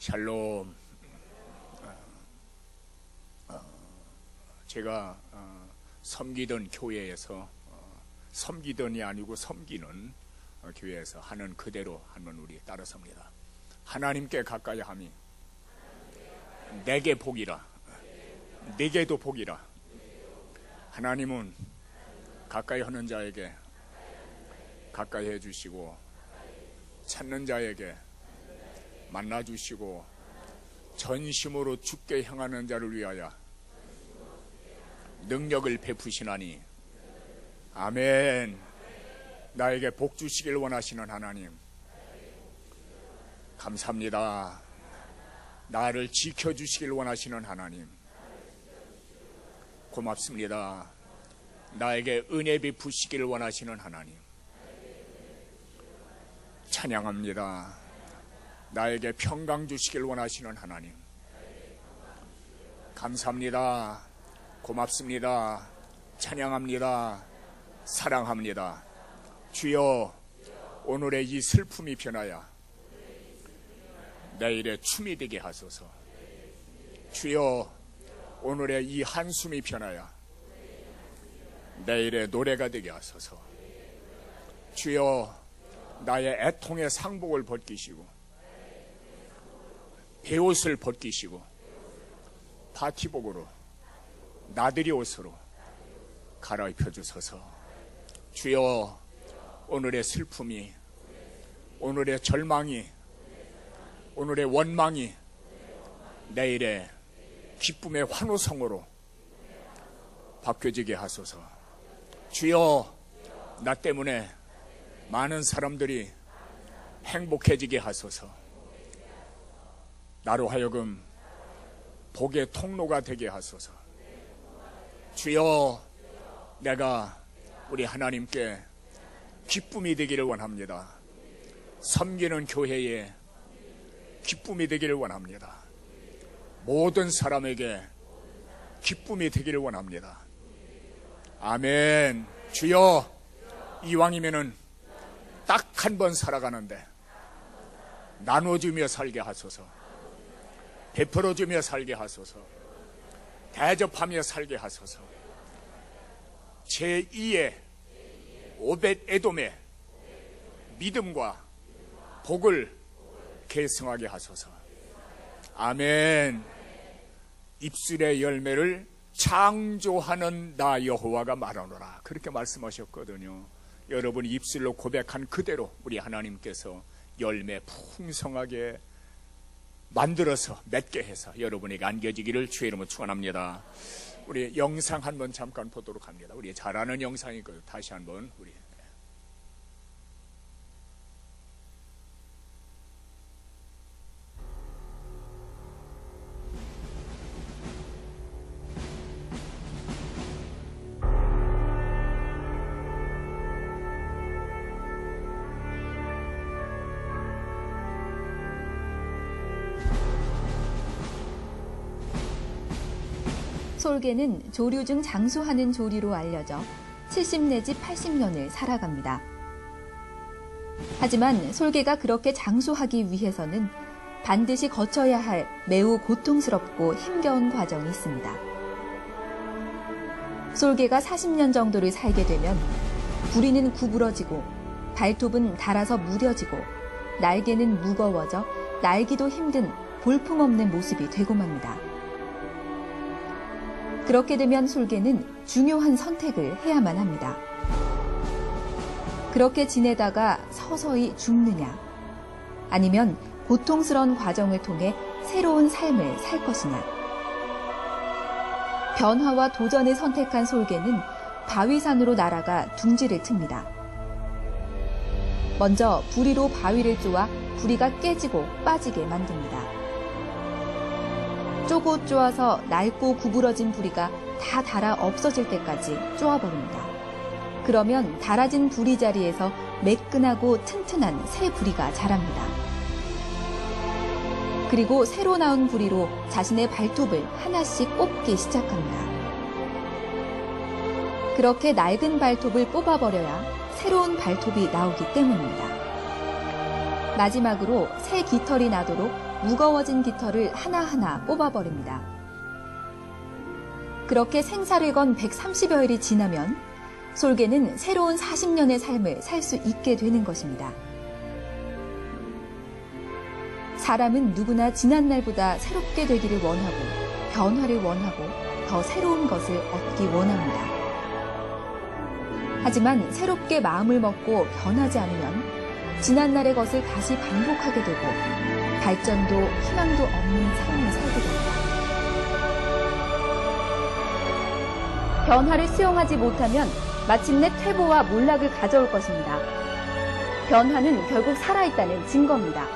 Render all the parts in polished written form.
샬롬. 제가 섬기던 교회에서 섬기던이 아니고 섬기는 교회에서 하는 그대로 하면 우리 따라섭니다. 하나님께 가까이 함이 내게 복이라, 내게도 복이라. 하나님은 가까이 하는 자에게 가까이 해주시고 찾는 자에게 만나주시고 전심으로 주께 향하는 자를 위하여 능력을 베푸시나니. 아멘. 나에게 복 주시길 원하시는 하나님 감사합니다. 나를 지켜주시길 원하시는 하나님 고맙습니다. 나에게 은혜 베푸시길 원하시는 하나님 찬양합니다. 나에게 평강 주시길 원하시는 하나님 감사합니다. 고맙습니다. 찬양합니다. 사랑합니다. 주여, 오늘의 이 슬픔이 변하여 내일의 춤이 되게 하소서. 주여, 오늘의 이 한숨이 변하여 내일의 노래가 되게 하소서. 주여, 나의 애통의 상복을 벗기시고 베옷을 벗기시고 바티복으로 나들이 옷으로 갈아입혀 주소서. 주여, 오늘의 슬픔이, 오늘의 절망이, 오늘의 원망이 내일의 기쁨의 환호성으로 바뀌어지게 하소서. 주여, 나 때문에 많은 사람들이 행복해지게 하소서. 나로 하여금 복의 통로가 되게 하소서. 주여, 내가 우리 하나님께 기쁨이 되기를 원합니다. 섬기는 교회에 기쁨이 되기를 원합니다. 모든 사람에게 기쁨이 되기를 원합니다. 아멘. 주여, 이왕이면은 딱 한 번 살아가는데 나눠주며 살게 하소서. 베풀어주며 살게 하소서. 대접하며 살게 하소서. 제2의 오벳 에돔의 믿음과 복을 계승하게 하소서. 아멘. 입술의 열매를 창조하는 나 여호와가 말하노라, 그렇게 말씀하셨거든요. 여러분이 입술로 고백한 그대로 우리 하나님께서 열매 풍성하게 만들어서 맺게 해서 여러분에게 안겨지기를 주의 이름으로 축원합니다. 우리 영상 한번 잠깐 보도록 합니다. 우리 잘 아는 영상이거든요. 다시 한번 우리 솔개는 조류 중 장수하는 조류로 알려져 70 내지 80년을 살아갑니다. 하지만 솔개가 그렇게 장수하기 위해서는 반드시 거쳐야 할 매우 고통스럽고 힘겨운 과정이 있습니다. 솔개가 40년 정도를 살게 되면 부리는 구부러지고 발톱은 닳아서 무뎌지고 날개는 무거워져 날기도 힘든 볼품없는 모습이 되고 맙니다. 그렇게 되면 솔개는 중요한 선택을 해야만 합니다. 그렇게 지내다가 서서히 죽느냐, 아니면 고통스러운 과정을 통해 새로운 삶을 살 것이냐. 변화와 도전을 선택한 솔개는 바위산으로 날아가 둥지를 틉니다. 먼저 부리로 바위를 쪼아 부리가 깨지고 빠지게 만듭니다. 쪼고 쪼아서 낡고 구부러진 부리가 다 닳아 없어질 때까지 쪼아버립니다. 그러면 닳아진 부리 자리에서 매끈하고 튼튼한 새 부리가 자랍니다. 그리고 새로 나온 부리로 자신의 발톱을 하나씩 뽑기 시작합니다. 그렇게 낡은 발톱을 뽑아버려야 새로운 발톱이 나오기 때문입니다. 마지막으로 새 깃털이 나도록 무거워진 깃털을 하나하나 뽑아버립니다. 그렇게 생사를 건 130여일이 지나면 솔개는 새로운 40년의 삶을 살 수 있게 되는 것입니다. 사람은 누구나 지난날보다 새롭게 되기를 원하고 변화를 원하고 더 새로운 것을 얻기 원합니다. 하지만 새롭게 마음을 먹고 변하지 않으면 지난날의 것을 다시 반복하게 되고 발전도 희망도 없는 삶을 살게 됩니다. 변화를 수용하지 못하면 마침내 퇴보와 몰락을 가져올 것입니다. 변화는 결국 살아있다는 증거입니다.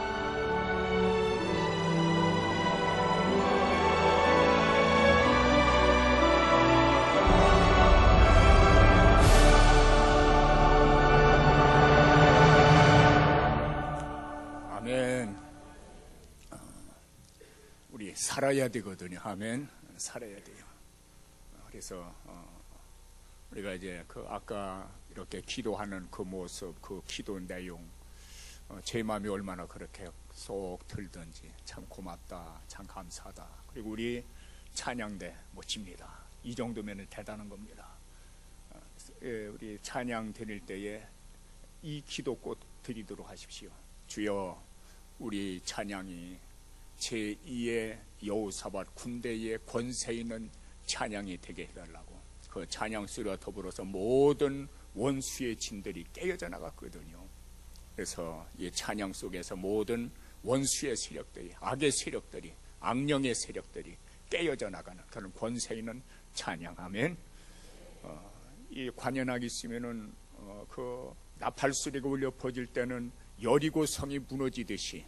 아멘. 우리 살아야 되거든요. 아멘. 살아야 돼요. 그래서 우리가 이제 그 아까 이렇게 기도하는 그 모습, 그 기도 내용, 제 마음이 얼마나 그렇게 쏙 들든지 참 고맙다, 참 감사하다. 그리고 우리 찬양대 멋집니다. 이 정도면 대단한 겁니다. 우리 찬양 드릴 때에 이 기도꽃 드리도록 하십시오. 주여, 우리 찬양이 제2의 여호사밧 군대의 권세 있는 찬양이 되게 해달라고. 그 찬양 소리와 더불어서 모든 원수의 진들이 깨어져 나갔거든요. 그래서 이 찬양 속에서 모든 원수의 세력들이, 악의 세력들이, 악령의 세력들이 깨어져 나가는 그런 권세 있는 찬양. 아멘. 이 관현악이 있으면은 그 나팔 소리가 울려 퍼질 때는 여리고 성이 무너지듯이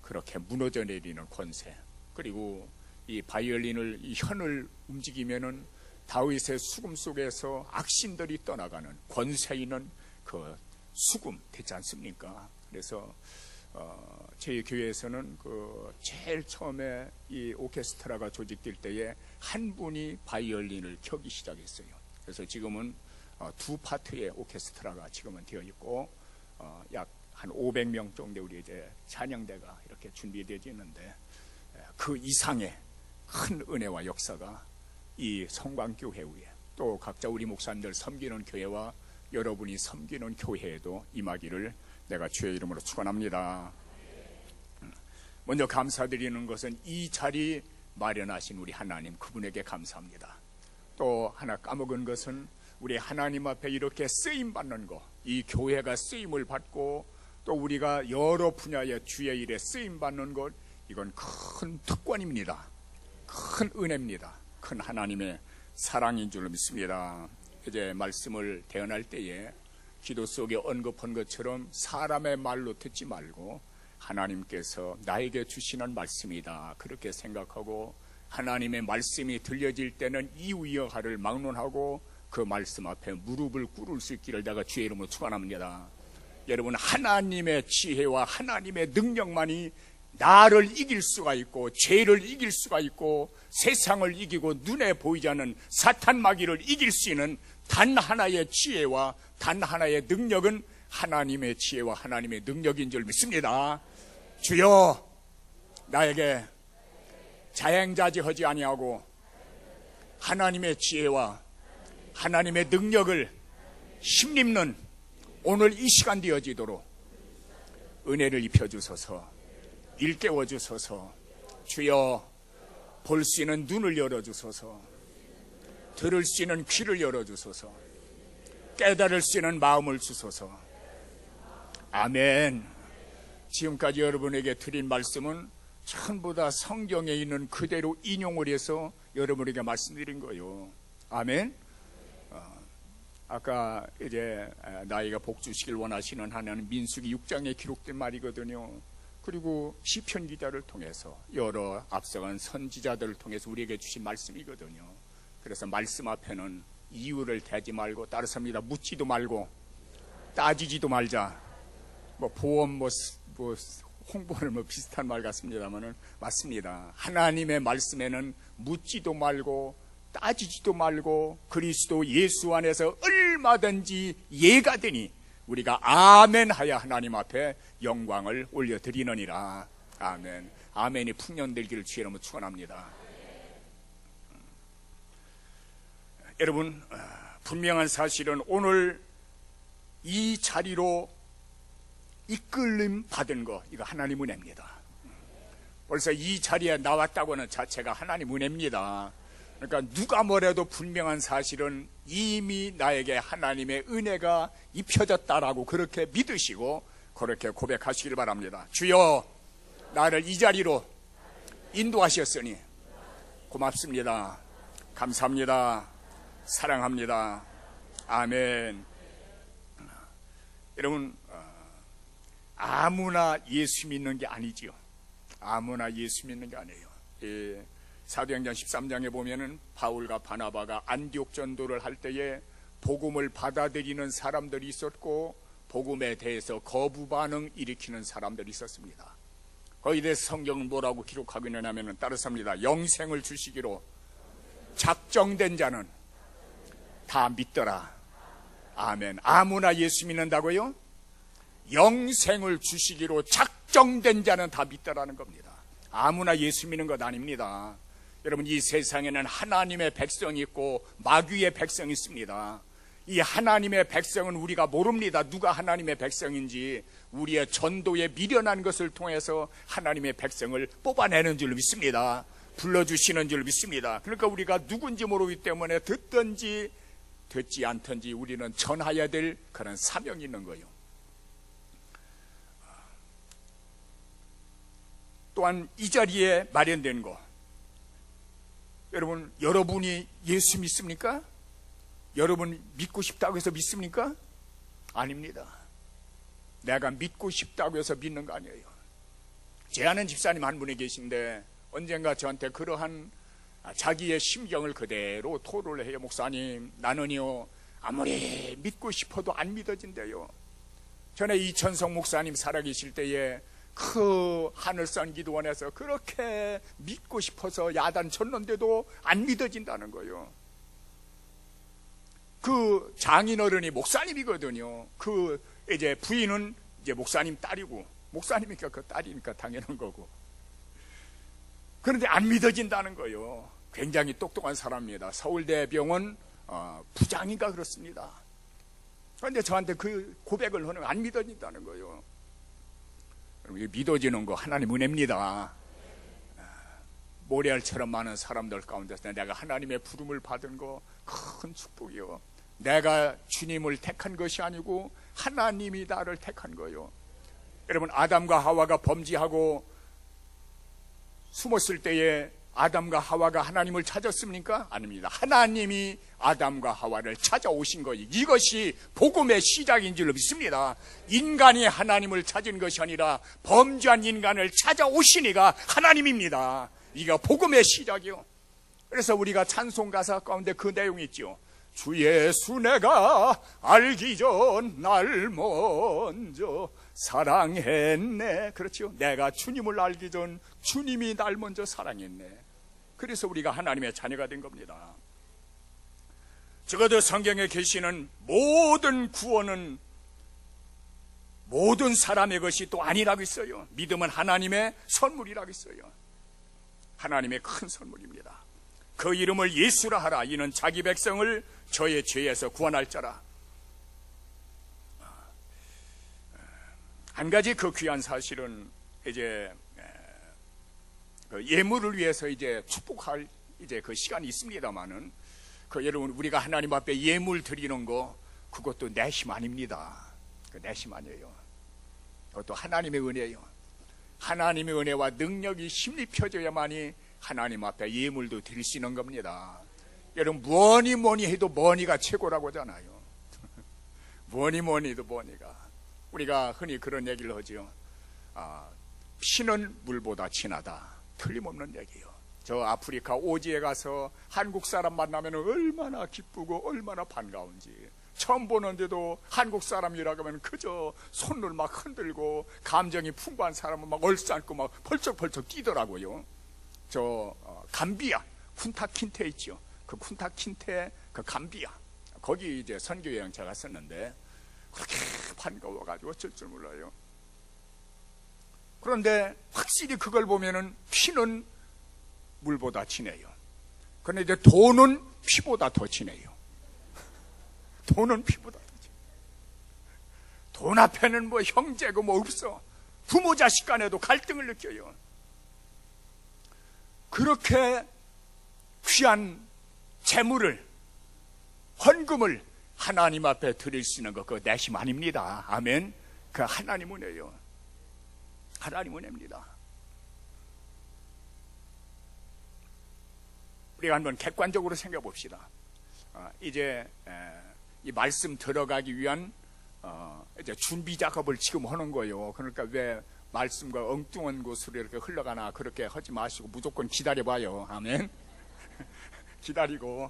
그렇게 무너져 내리는 권세. 그리고 이 바이올린을, 이 현을 움직이면은 다윗의 수금 속에서 악신들이 떠나가는 권세 있는 그 수금 되지 않습니까? 그래서 저희 교회에서는 그 제일 처음에 이 오케스트라가 조직될 때에 한 분이 바이올린을 켜기 시작했어요. 그래서 지금은 두 파트의 오케스트라가 지금은 되어 있고 약 한 500명 정도 우리 이제 찬양대가 이렇게 준비되어 있는데 그 이상의 큰 은혜와 역사가 이 성광교회 위에 또 각자 우리 목사님들 섬기는 교회와 여러분이 섬기는 교회에도 임하기를 내가 주의 이름으로 축원합니다. 먼저 감사드리는 것은 이 자리 마련하신 우리 하나님, 그분에게 감사합니다. 또 하나 까먹은 것은 우리 하나님 앞에 이렇게 쓰임받는 것, 이 교회가 쓰임을 받고 또 우리가 여러 분야의 주의 일에 쓰임받는 것, 이건 큰 특권입니다. 큰 은혜입니다. 큰 하나님의 사랑인 줄 믿습니다. 이제 말씀을 대언할 때에 기도 속에 언급한 것처럼 사람의 말로 듣지 말고 하나님께서 나에게 주시는 말씀이다, 그렇게 생각하고 하나님의 말씀이 들려질 때는 이위여하를 막론하고 그 말씀 앞에 무릎을 꿇을 수 있기를 내가 주의 이름으로 축원합니다. 여러분, 하나님의 지혜와 하나님의 능력만이 나를 이길 수가 있고 죄를 이길 수가 있고 세상을 이기고 눈에 보이지 않는 사탄 마귀를 이길 수 있는 단 하나의 지혜와 단 하나의 능력은 하나님의 지혜와 하나님의 능력인 줄 믿습니다. 주여, 나에게 자행자재하지 아니하고 하나님의 지혜와 하나님의 능력을 힘입는 오늘 이 시간 되어지도록 은혜를 입혀주소서, 일깨워주소서. 주여, 볼 수 있는 눈을 열어주소서, 들을 수 있는 귀를 열어주소서, 깨달을 수 있는 마음을 주소서. 아멘. 지금까지 여러분에게 드린 말씀은 전부 다 성경에 있는 그대로 인용을 해서 여러분에게 말씀드린 거예요. 아멘. 아까 이제 나이가 복 주시길 원하시는 하나는 민수기 6장에 기록된 말이거든요. 그리고 시편 기자를 통해서 여러 앞서간 선지자들을 통해서 우리에게 주신 말씀이거든요. 그래서 말씀 앞에는 이유를 대지 말고 따르습니다. 묻지도 말고 따지지도 말자. 뭐 보험 홍보는 비슷한 말 같습니다만은 맞습니다. 하나님의 말씀에는 묻지도 말고 따지지도 말고 그리스도 예수 안에서 얼마든지 예가 되니 우리가 아멘 하여 하나님 앞에 영광을 올려드리느니라. 아멘. 아멘이 풍년되기를 주의 이름으로 축원합니다. 여러분, 분명한 사실은 오늘 이 자리로 이끌림 받은 거, 이거 하나님 은혜입니다. 벌써 이 자리에 나왔다고는 자체가 하나님 은혜입니다. 그러니까 누가 뭐래도 분명한 사실은 이미 나에게 하나님의 은혜가 입혀졌다라고 그렇게 믿으시고 그렇게 고백하시길 바랍니다. 주여, 나를 이 자리로 인도하셨으니 고맙습니다. 감사합니다. 사랑합니다. 아멘. 여러분, 아무나 예수 믿는 게 아니지요. 아무나 예수 믿는 게 아니에요. 사도행전 13장에 보면은 바울과 바나바가 안디옥 전도를 할 때에 복음을 받아들이는 사람들이 있었고 복음에 대해서 거부 반응 일으키는 사람들이 있었습니다. 거기에 대해서 성경은 뭐라고 기록하고 있느냐면 따르습니다. 영생을 주시기로 작정된 자는 다 믿더라. 아멘. 아무나 예수 믿는다고요? 영생을 주시기로 작정된 자는 다 믿더라는 겁니다. 아무나 예수 믿는 것 아닙니다. 여러분, 이 세상에는 하나님의 백성이 있고 마귀의 백성이 있습니다. 이 하나님의 백성은 우리가 모릅니다. 누가 하나님의 백성인지. 우리의 전도에 미련한 것을 통해서 하나님의 백성을 뽑아내는 줄 믿습니다. 불러주시는 줄 믿습니다. 그러니까 우리가 누군지 모르기 때문에 듣든지 듣지 않든지 우리는 전해야 될 그런 사명이 있는 거예요. 또한 이 자리에 마련된 거, 여러분, 여러분이 예수 믿습니까? 여러분 믿고 싶다고 해서 믿습니까? 아닙니다. 내가 믿고 싶다고 해서 믿는 거 아니에요. 제 아는 집사님 한 분이 계신데 언젠가 저한테 그러한 자기의 심경을 그대로 토로를 해요. 목사님, 나는요 아무리 믿고 싶어도 안 믿어진대요. 전에 이천성 목사님 살아계실 때에 그 하늘산 기도원에서 그렇게 믿고 싶어서 야단 쳤는데도 안 믿어진다는 거예요. 그 장인어른이 목사님이거든요. 그 이제 부인은 이제 목사님 딸이고, 목사님이니까 그 딸이니까 당연한 거고. 그런데 안 믿어진다는 거예요. 굉장히 똑똑한 사람입니다. 서울대병원 부장인가 그렇습니다. 그런데 저한테 그 고백을 하는 거 안 믿어진다는 거예요. 믿어지는 거 하나님 은혜입니다. 모래알처럼 많은 사람들 가운데서 내가 하나님의 부름을 받은 거 큰 축복이요. 내가 주님을 택한 것이 아니고 하나님이 나를 택한 거예요. 여러분, 아담과 하와가 범죄하고 숨었을 때에 아담과 하와가 하나님을 찾았습니까? 아닙니다. 하나님이 아담과 하와를 찾아오신 거예요. 이것이 복음의 시작인 줄 믿습니다. 인간이 하나님을 찾은 것이 아니라 범죄한 인간을 찾아오신 이가 하나님입니다. 이게 복음의 시작이요. 그래서 우리가 찬송 가사 가운데 그 내용이 있죠. 주 예수 내가 알기 전 날 먼저 사랑했네. 그렇죠. 내가 주님을 알기 전 주님이 날 먼저 사랑했네. 그래서 우리가 하나님의 자녀가 된 겁니다. 적어도 성경에 계시는 모든 구원은 모든 사람의 것이 또 아니라고 있어요. 믿음은 하나님의 선물이라고 있어요. 하나님의 큰 선물입니다. 그 이름을 예수라 하라. 이는 자기 백성을 저의 죄에서 구원할 자라. 한 가지 그 귀한 사실은 이제 그 예물을 위해서 이제 축복할 이제 그 시간이 있습니다만은, 그 여러분, 우리가 하나님 앞에 예물 드리는 거 그것도 내 힘 아닙니다. 내 힘 아니에요. 그것도 하나님의 은혜예요. 하나님의 은혜와 능력이 힘입혀져야만이 하나님 앞에 예물도 드릴 수 있는 겁니다. 여러분, 뭐니 해도 뭐니가 최고라고 하잖아요. 뭐니 해도 뭐니가. 우리가 흔히 그런 얘기를 하죠. 피는 물보다 진하다. 틀림없는 얘기예요. 저 아프리카 오지에 가서 한국 사람 만나면 얼마나 기쁘고 얼마나 반가운지. 처음 보는데도 한국 사람이라고 하면 그저 손을 막 흔들고 감정이 풍부한 사람은 막 얼싸안고 막 펄쩍펄쩍 뛰더라고요. 저 감비아 쿤타킨테 있죠. 그 쿤타킨테 그 감비아, 거기 이제 선교여행 제가 갔었는데 그렇게 반가워가지고 어쩔 줄 몰라요. 그런데 확실히 그걸 보면은 피는 물보다 진해요. 그런데 돈은 피보다 더 진해요. 돈은 피보다 더 진해요. 돈 앞에는 뭐 형제고 뭐 없어. 부모 자식 간에도 갈등을 느껴요. 그렇게 귀한 재물을, 헌금을 하나님 앞에 드릴 수 있는 거 그거 내 힘 아닙니다. 아멘. 그 하나님 은혜요. 하나님 은혜입니다. 우리가 한번 객관적으로 생각해 봅시다. 이제 이 말씀 들어가기 위한 이제 준비 작업을 지금 하는 거예요. 그러니까 왜 말씀과 엉뚱한 곳으로 이렇게 흘러가나 그렇게 하지 마시고 무조건 기다려봐요. 아멘. 기다리고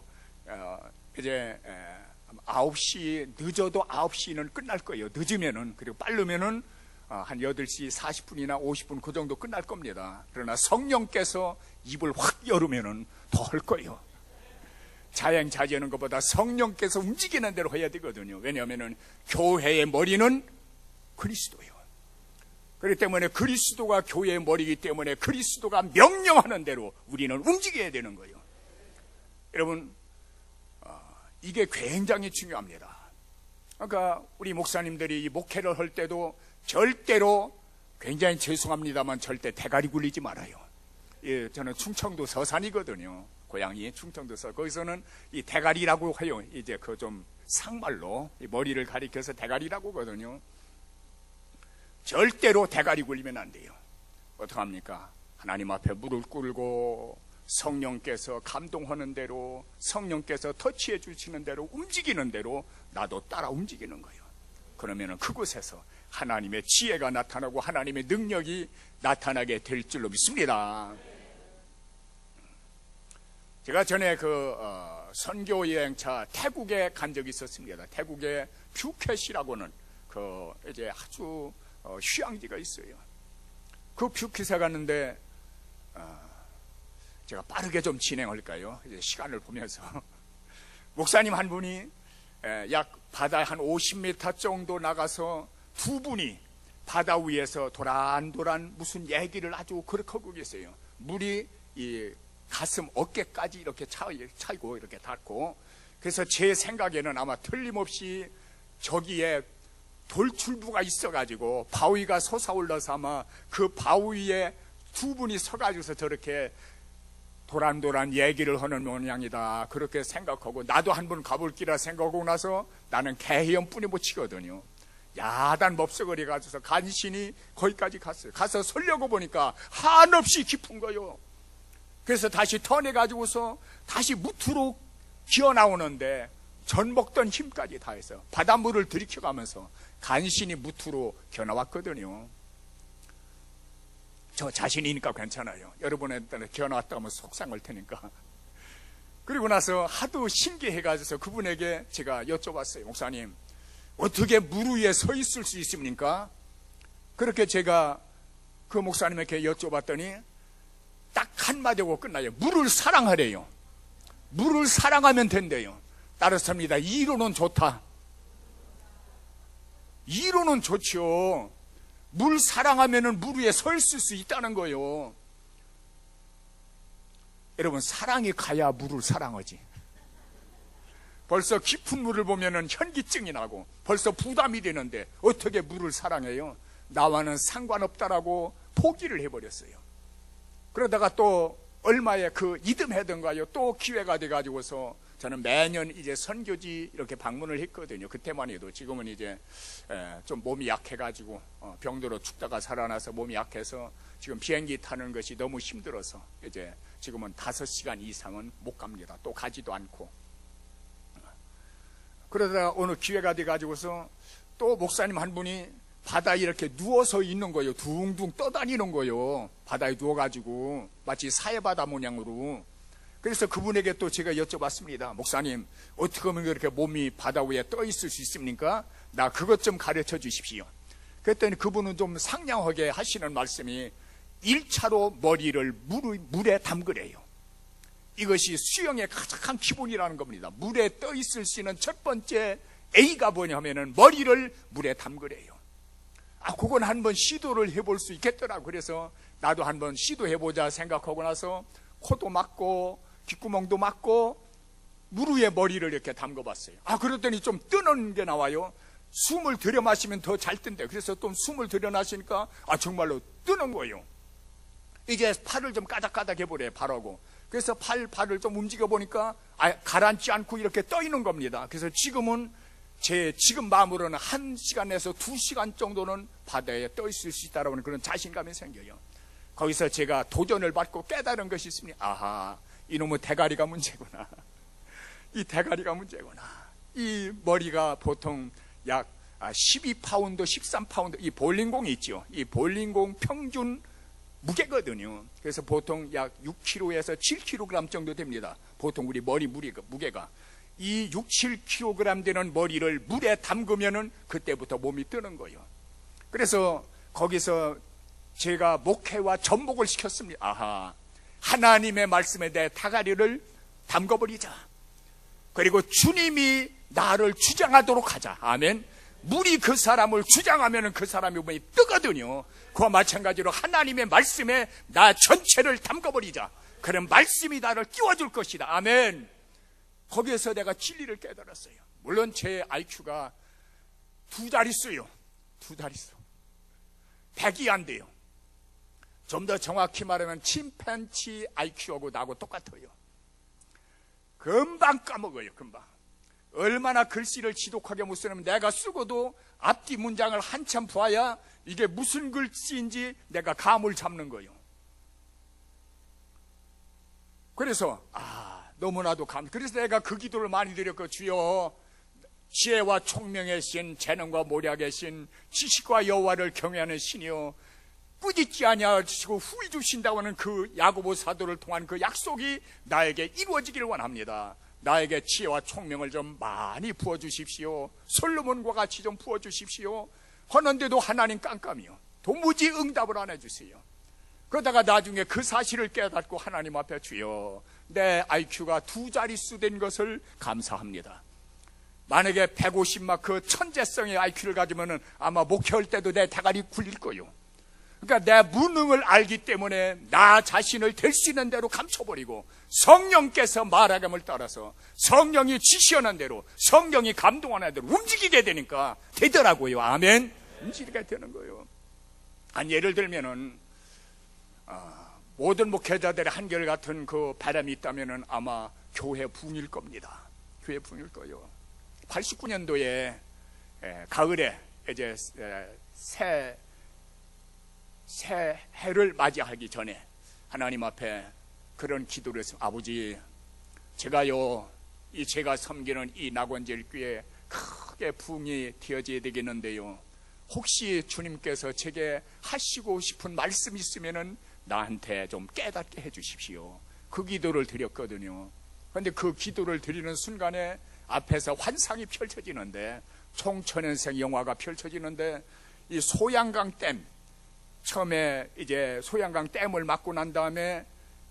이제 9시 늦어도 9시는 끝날 거예요. 늦으면은. 그리고 빠르면은 한 8시 40분이나 50분 그 정도 끝날 겁니다. 그러나 성령께서 입을 확 열으면은 더 할 거예요. 자행자제하는 것보다 성령께서 움직이는 대로 해야 되거든요. 왜냐하면은 교회의 머리는 그리스도예요. 그렇기 때문에 그리스도가 교회의 머리이기 때문에 그리스도가 명령하는 대로 우리는 움직여야 되는 거예요. 여러분, 이게 굉장히 중요합니다. 그러니까 우리 목사님들이 이 목회를 할 때도 절대로, 굉장히 죄송합니다만 절대 대가리 굴리지 말아요. 예, 저는 충청도 서산이거든요. 고향이 충청도 서. 거기서는 이 대가리라고 해요. 이제 그 좀 상말로 이 머리를 가리켜서 대가리라고 하거든요. 절대로 대가리 굴리면 안 돼요. 어떡합니까? 하나님 앞에 무릎 꿇고 성령께서 감동하는 대로, 성령께서 터치해 주시는 대로, 움직이는 대로 나도 따라 움직이는 거예요. 그러면은 그곳에서 하나님의 지혜가 나타나고 하나님의 능력이 나타나게 될 줄로 믿습니다. 제가 전에 선교 여행차 태국에 간 적이 있었습니다. 태국에 퓨켓이라고는 이제 아주 휴양지가 있어요. 그 퓨켓에 갔는데 제가 빠르게 좀 진행할까요? 이제 시간을 보면서 목사님 한 분이 약 바다 한 50m 정도 나가서 두 분이 바다 위에서 도란도란 무슨 얘기를 아주 그렇게 하고 계세요. 물이 이 가슴 어깨까지 이렇게 차이고 이렇게 닿고, 그래서 제 생각에는 아마 틀림없이 저기에 돌출부가 있어가지고 바위가 솟아올라서 아마 그 바위에 두 분이 서가지고서 저렇게 도란도란 얘기를 하는 모양이다 그렇게 생각하고, 나도 한번 가볼기라 생각하고 나서 나는 개헤엄뿐이 못 치거든요. 야단 몹석거리 가져서 간신히 거기까지 갔어요. 가서 설려고 보니까 한없이 깊은 거요. 그래서 다시 턴해가지고서 다시 무트로 기어 나오는데 전 먹던 힘까지 다해서 바닷물을 들이켜가면서 간신히 무트로 기어 나왔거든요. 저 자신이니까 괜찮아요. 여러분한테는 기어 나왔다 하면 속상할 테니까. 그리고 나서 하도 신기해가지고 그분에게 제가 여쭤봤어요. 목사님, 어떻게 물 위에 서 있을 수 있습니까? 그렇게 제가 그 목사님에게 여쭤봤더니 딱 한마디고 끝나요. 물을 사랑하래요. 물을 사랑하면 된대요. 따랐습니다. 이론은 좋다. 이론은 좋죠. 물 사랑하면은 물 위에 서 있을 수 있다는 거예요. 여러분, 사랑이 가야 물을 사랑하지. 벌써 깊은 물을 보면은 현기증이 나고 벌써 부담이 되는데 어떻게 물을 사랑해요? 나와는 상관없다라고 포기를 해버렸어요. 그러다가 또 얼마에 이듬해던가요, 또 기회가 돼가지고서 저는 매년 이제 선교지 이렇게 방문을 했거든요. 그때만 해도. 지금은 이제 좀 몸이 약해가지고 병들어 죽다가 살아나서 몸이 약해서 지금 비행기 타는 것이 너무 힘들어서 이제 지금은 5시간 이상은 못 갑니다. 또 가지도 않고. 그러다가 어느 기회가 돼가지고서 또 목사님 한 분이 바다에 이렇게 누워서 있는 거예요. 둥둥 떠다니는 거예요. 바다에 누워가지고 마치 사해바다 모양으로. 그래서 그분에게 또 제가 여쭤봤습니다. 목사님, 어떻게 하면 그렇게 몸이 바다 위에 떠 있을 수 있습니까? 나 그것 좀 가르쳐 주십시오. 그랬더니 그분은 좀 상냥하게 하시는 말씀이 1차로 머리를 물에 담그래요. 이것이 수영의 가장 기본이라는 겁니다. 물에 떠 있을 수 있는 첫 번째 A가 뭐냐면은 머리를 물에 담그래요. 그건 한번 시도를 해볼 수 있겠더라고. 그래서 나도 한번 시도해보자 생각하고 나서 코도 막고 귓구멍도 막고 물 위에 머리를 이렇게 담궈봤어요. 그랬더니 좀 뜨는 게 나와요. 숨을 들여 마시면 더 잘 뜬대. 그래서 또 숨을 들여 마시니까 정말로 뜨는 거예요. 이제 팔을 좀 까닥까닥 해보래, 발하고. 그래서 발을 좀 움직여 보니까 가라앉지 않고 이렇게 떠 있는 겁니다. 그래서 지금은 지금 마음으로는 1시간에서 2시간 정도는 바다에 떠 있을 수 있다라는 그런 자신감이 생겨요. 거기서 제가 도전을 받고 깨달은 것이 있습니다. 이놈의 대가리가 문제구나. 이 대가리가 문제구나. 이 머리가 보통 약 12파운드, 13파운드, 이 볼링공이 있죠. 이 볼링공 평균 무게거든요. 그래서 보통 약 6kg에서 7kg 정도 됩니다. 보통 우리 머리 무게가. 이 6, 7kg 되는 머리를 물에 담그면은 그때부터 몸이 뜨는 거예요. 그래서 거기서 제가 목회와 접목을 시켰습니다. 하나님의 말씀에 대해 다가리를 담궈버리자. 그리고 주님이 나를 주장하도록 하자. 아멘. 물이 그 사람을 주장하면 그 사람이 몸이 뜨거든요. 그와 마찬가지로 하나님의 말씀에 나 전체를 담궈버리자. 그런 말씀이 나를 끼워줄 것이다. 아멘. 거기에서 내가 진리를 깨달았어요. 물론 제 IQ가 2자릿수요. 2자릿수. 100이 안 돼요. 좀 더 정확히 말하면 침팬치 IQ하고 나하고 똑같아요. 금방 까먹어요. 금방. 얼마나 글씨를 지독하게 못 쓰냐면 내가 쓰고도 앞뒤 문장을 한참 봐야 이게 무슨 글씨인지 내가 감을 잡는 거예요. 그래서 너무나도 그래서 내가 그 기도를 많이 드렸고, 주여 지혜와 총명의 신, 재능과 모략의 신, 지식과 여호와를 경외하는 신이여 꾸짖지 아니하시고 후히 주신다고 하는 그 야고보 사도를 통한 그 약속이 나에게 이루어지기를 원합니다. 나에게 지혜와 총명을 좀 많이 부어주십시오. 솔로몬과 같이 좀 부어주십시오. 하는데도 하나님 깜깜이요. 도무지 응답을 안 해주세요. 그러다가 나중에 그 사실을 깨닫고 하나님 앞에 주여 내 IQ가 2자릿수 된 것을 감사합니다. 만약에 150마크 천재성의 IQ를 가지면은 아마 목회할 때도 내 대가리 굴릴 거예요. 그러니까 내 무능을 알기 때문에 나 자신을 될 수 있는 대로 감춰버리고 성령께서 말하감을 따라서 성령이 지시하는 대로 성령이 감동하는 대로 움직이게 되니까 되더라고요. 아멘. 움직이게 되는 거예요. 예를 들면은 모든 목회자들의 한결같은 그 바람이 있다면은 아마 교회 붕일 겁니다. 교회 붕일 거예요. 89년도에 가을에 이제 새 해를 맞이하기 전에 하나님 앞에 그런 기도를 했습니다. 아버지, 제가 섬기는 이 낙원제일교회에 크게 부흥이 되어져야 되겠는데요. 혹시 주님께서 제게 하시고 싶은 말씀이 있으면은 나한테 좀 깨닫게 해주십시오. 그 기도를 드렸거든요. 그런데 그 기도를 드리는 순간에 앞에서 환상이 펼쳐지는데, 총천연색 영화가 펼쳐지는데, 이 소양강 댐, 처음에 이제 소양강 댐을 막고 난 다음에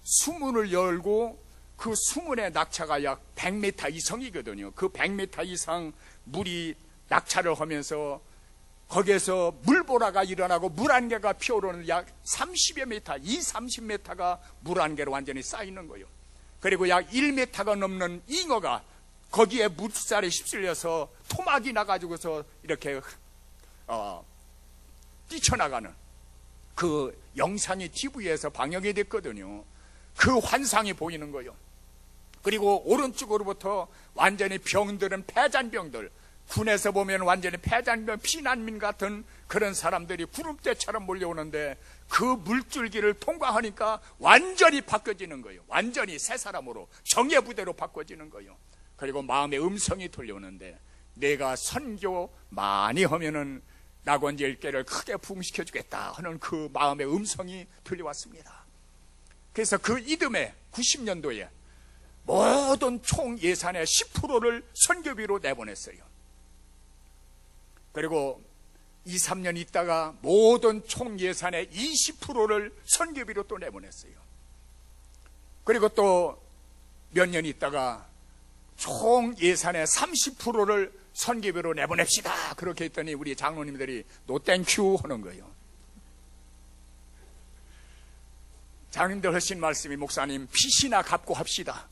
수문을 열고 그 수문의 낙차가 약 100m 이상이거든요. 그 100m 이상 물이 낙차를 하면서 거기에서 물보라가 일어나고 물안개가 피어오르는 약 30여 미터, 30m가 물안개로 완전히 쌓이는 거예요. 그리고 약 1m가 넘는 잉어가 거기에 물살에 휩쓸려서 토막이 나가지고서 이렇게 뛰쳐나가는 그 영상이 TV에서 방영이 됐거든요. 그 환상이 보이는 거예요. 그리고 오른쪽으로부터 완전히 병들은 폐잔병들, 군에서 보면 완전히 폐잔병 피난민 같은 그런 사람들이 구름대처럼 몰려오는데 그 물줄기를 통과하니까 완전히 바뀌어지는 거예요. 완전히 새 사람으로 정예부대로 바꿔지는 거예요. 그리고 마음의 음성이 들려오는데 내가 선교 많이 하면은 낙원제일교회를 크게 부흥시켜 주겠다 하는 그 마음의 음성이 들려왔습니다. 그래서 그 이듬해 90년도에 모든 총 예산의 10%를 선교비로 내보냈어요. 그리고 2, 3년 있다가 모든 총 예산의 20%를 선교비로 또 내보냈어요. 그리고 또 몇 년 있다가 총 예산의 30%를 선교비로 내보냅시다. 그렇게 했더니 우리 장로님들이 노땡큐 하는 거예요. 장님들 하신 말씀이, 목사님 빚이나 갚고 합시다.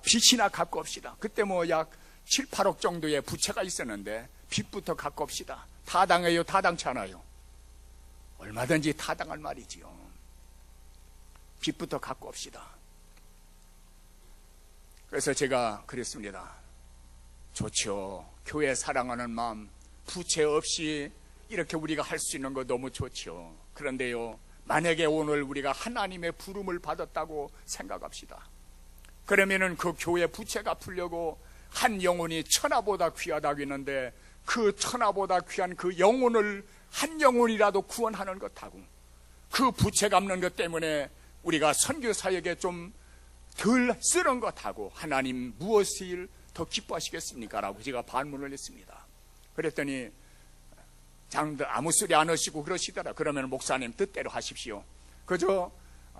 빚이나 갚고 합시다. 그때 뭐 약 7, 8억 정도의 부채가 있었는데 빚부터 갚고 합시다. 타당해요? 타당치 않아요? 얼마든지 타당할 말이지요. 빚부터 갚고 합시다. 그래서 제가 그랬습니다. 좋죠. 교회 사랑하는 마음, 부채 없이 이렇게 우리가 할 수 있는 거 너무 좋죠. 그런데요, 만약에 오늘 우리가 하나님의 부름을 받았다고 생각합시다. 그러면은 그 교회 부채가 풀려고 한 영혼이 천하보다 귀하다고 했는데 그 천하보다 귀한 그 영혼을 한 영혼이라도 구원하는 것하고 그 부채 갚는 것 때문에 우리가 선교 사역에 좀 덜 쓰는 것하고 하나님 무엇을 더 기뻐하시겠습니까? 라고 제가 반문을 했습니다. 그랬더니 장들 아무 소리 안 하시고 그러시더라. 그러면 목사님 뜻대로 하십시오. 그저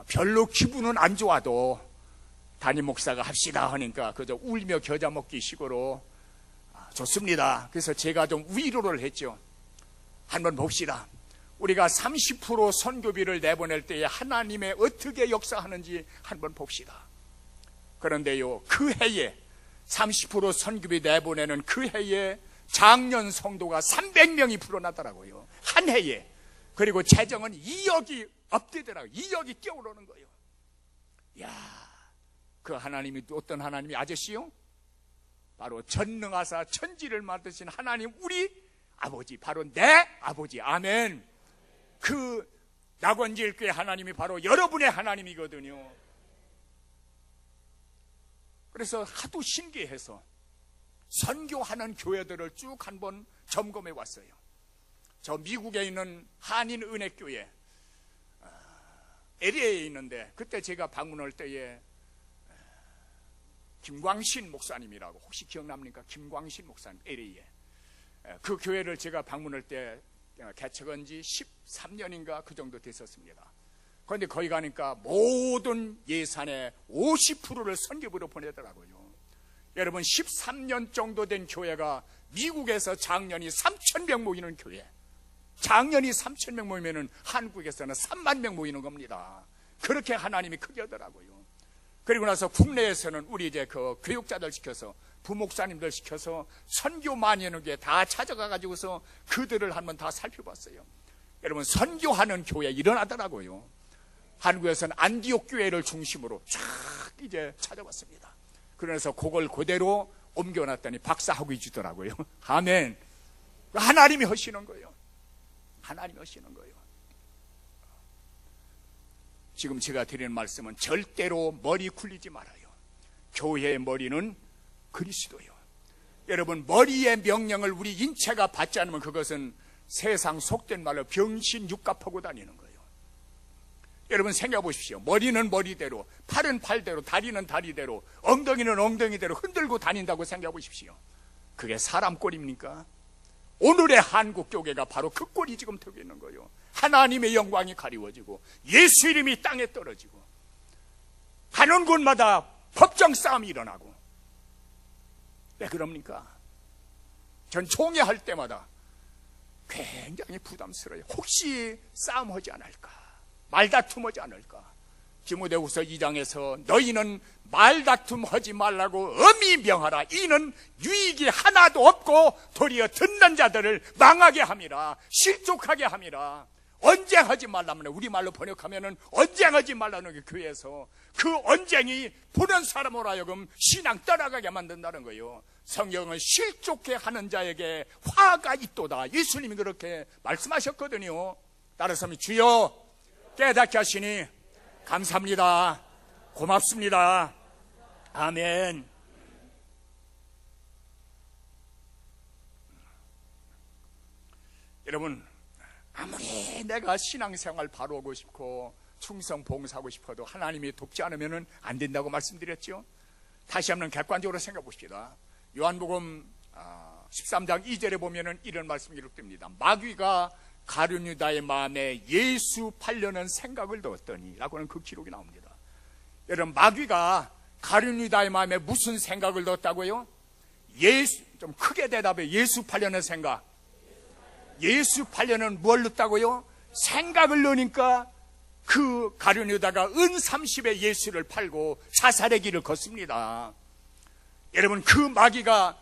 별로 기분은 안 좋아도 담임 목사가 합시다 하니까 그저 울며 겨자 먹기 식으로 좋습니다. 그래서 제가 좀 위로를 했죠. 한번 봅시다. 우리가 30% 선교비를 내보낼 때에 하나님의 어떻게 역사하는지 한번 봅시다. 그런데요, 그 해에 30% 선교비 내보내는 그 해에 작년 성도가 300명이 불어나더라고요. 한 해에. 그리고 재정은 2억이 업되더라고요. 2억이 뛰어오르는 거예요. 이야, 그 하나님이 어떤 하나님이 아저씨요? 바로 전능하사 천지를 만드신 하나님, 우리 아버지, 바로 내 아버지. 아멘. 그 낙원지일교회 하나님이 바로 여러분의 하나님이거든요. 그래서 하도 신기해서 선교하는 교회들을 쭉 한번 점검해 왔어요. 저 미국에 있는 한인은혜교회 LA에 있는데, 그때 제가 방문할 때에 김광신 목사님이라고, 혹시 기억납니까? 김광신 목사님, LA에. 그 교회를 제가 방문할 때 개척한 지 13년인가 그 정도 됐었습니다. 그런데 거기 가니까 모든 예산의 50%를 선교부로 보내더라고요. 여러분, 13년 정도 된 교회가 미국에서 작년이 3,000명 모이는 교회, 작년이 3,000명 모이면은 한국에서는 3만 명 모이는 겁니다. 그렇게 하나님이 크게 하더라고요. 그리고 나서 국내에서는 우리 이제 그 교육자들 시켜서, 부목사님들 시켜서 선교 많이 하는 게 다 찾아가가지고서 그들을 한번 다 살펴봤어요. 여러분, 선교하는 교회 일어나더라고요. 한국에서는 안디옥 교회를 중심으로 쫙 이제 찾아봤습니다. 그래서 그걸 그대로 옮겨놨더니 박사학위 주더라고요. 아멘. 하나님이 하시는 거예요. 하나님이 하시는 거예요. 지금 제가 드리는 말씀은 절대로 머리 굴리지 말아요. 교회의 머리는 그리스도요. 여러분, 머리의 명령을 우리 인체가 받지 않으면 그것은 세상 속된 말로 병신 육갑하고 다니는 거예요. 여러분, 생각해 보십시오. 머리는 머리대로, 팔은 팔대로, 다리는 다리대로, 엉덩이는 엉덩이대로 흔들고 다닌다고 생각해 보십시오. 그게 사람 꼴입니까? 오늘의 한국 교회가 바로 그 꼴이 지금 되고 있는 거예요. 하나님의 영광이 가리워지고 예수 이름이 땅에 떨어지고 가는 곳마다 법정 싸움이 일어나고. 왜 그럽니까? 전 총회할 때마다 굉장히 부담스러워요. 혹시 싸움하지 않을까? 말다툼하지 않을까? 디모데후서 2장에서 너희는 말다툼하지 말라고 엄히 명하라. 이는 유익이 하나도 없고 도리어 듣는 자들을 망하게 함이라. 실족하게 함이라. 언쟁하지 말라면, 우리말로 번역하면은 언쟁하지 말라는 게 교회에서 그 언쟁이 보는 사람으로 하여금 신앙 떠나가게 만든다는 거예요. 성경은 실족해 하는 자에게 화가 있도다. 예수님이 그렇게 말씀하셨거든요. 따라서 주여 깨닫게 하시니 감사합니다. 고맙습니다. 아멘. 여러분, 아무리 내가 신앙생활 바로 하고 싶고 충성 봉사하고 싶어도 하나님이 돕지 않으면 안 된다고 말씀드렸죠. 다시 한번 객관적으로 생각해 봅시다. 요한복음 13장 2절에 보면은 이런 말씀이 기록됩니다. 마귀가 가룟 유다의 마음에 예수 팔려는 생각을 넣었더니 라고는 그 기록이 나옵니다. 여러분, 마귀가 가룟 유다의 마음에 무슨 생각을 넣었다고요? 좀 크게 대답해. 예수 팔려는 생각. 예수 팔려는 뭘 넣었다고요? 생각을 넣으니까 그 가룟 유다가 은 30에 예수를 팔고 자살의 길을 걷습니다. 여러분, 그 마귀가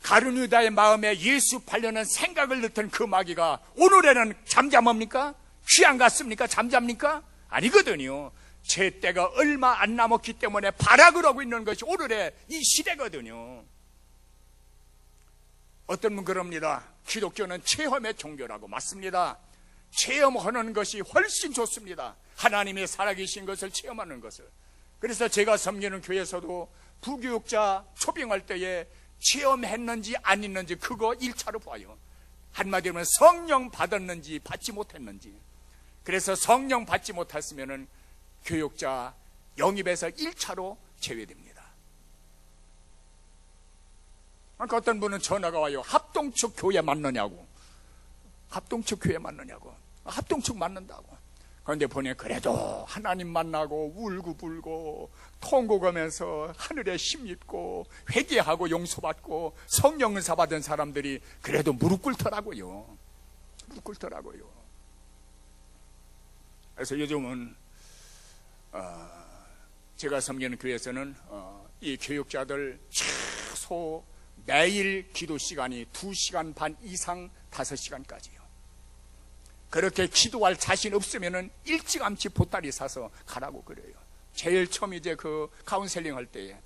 가룟 유다의 마음에 예수 팔려는 생각을 넣던 그 마귀가 오늘에는 잠잠합니까? 귀 안 갔습니까? 잠잡니까? 아니거든요. 제 때가 얼마 안 남았기 때문에 발악을 하고 있는 것이 오늘의 이 시대거든요. 어떤 분 그럽니다. 기독교는 체험의 종교라고. 맞습니다. 체험하는 것이 훨씬 좋습니다. 하나님의 살아계신 것을 체험하는 것을. 그래서 제가 섬기는 교회에서도 부교육자 초빙할 때에 체험했는지 안 했는지 그거 1차로 봐요. 한마디로 하면 성령 받았는지 받지 못했는지. 그래서 성령 받지 못했으면 교육자 영입에서 1차로 제외됩니다. 그러니까 어떤 분은 전화가 와요. 합동측 교회 맞느냐고. 합동측 교회 맞느냐고. 합동측 맞는다고. 그런데 보니 그래도 하나님 만나고 울고불고 통곡하면서 하늘에 힘입고 회개하고 용서받고 성령 은사 받은 사람들이 그래도 무릎 꿇더라고요. 무릎 꿇더라고요. 그래서 요즘은 제가 섬기는 교회에서는 이 교육자들 최소 매일 기도 시간이 2시간 반 이상 5시간까지요. 그렇게 기도할 자신 없으면은 일찌감치 보따리 사서 가라고 그래요. 제일 처음 이제 그 카운셀링 할 때에,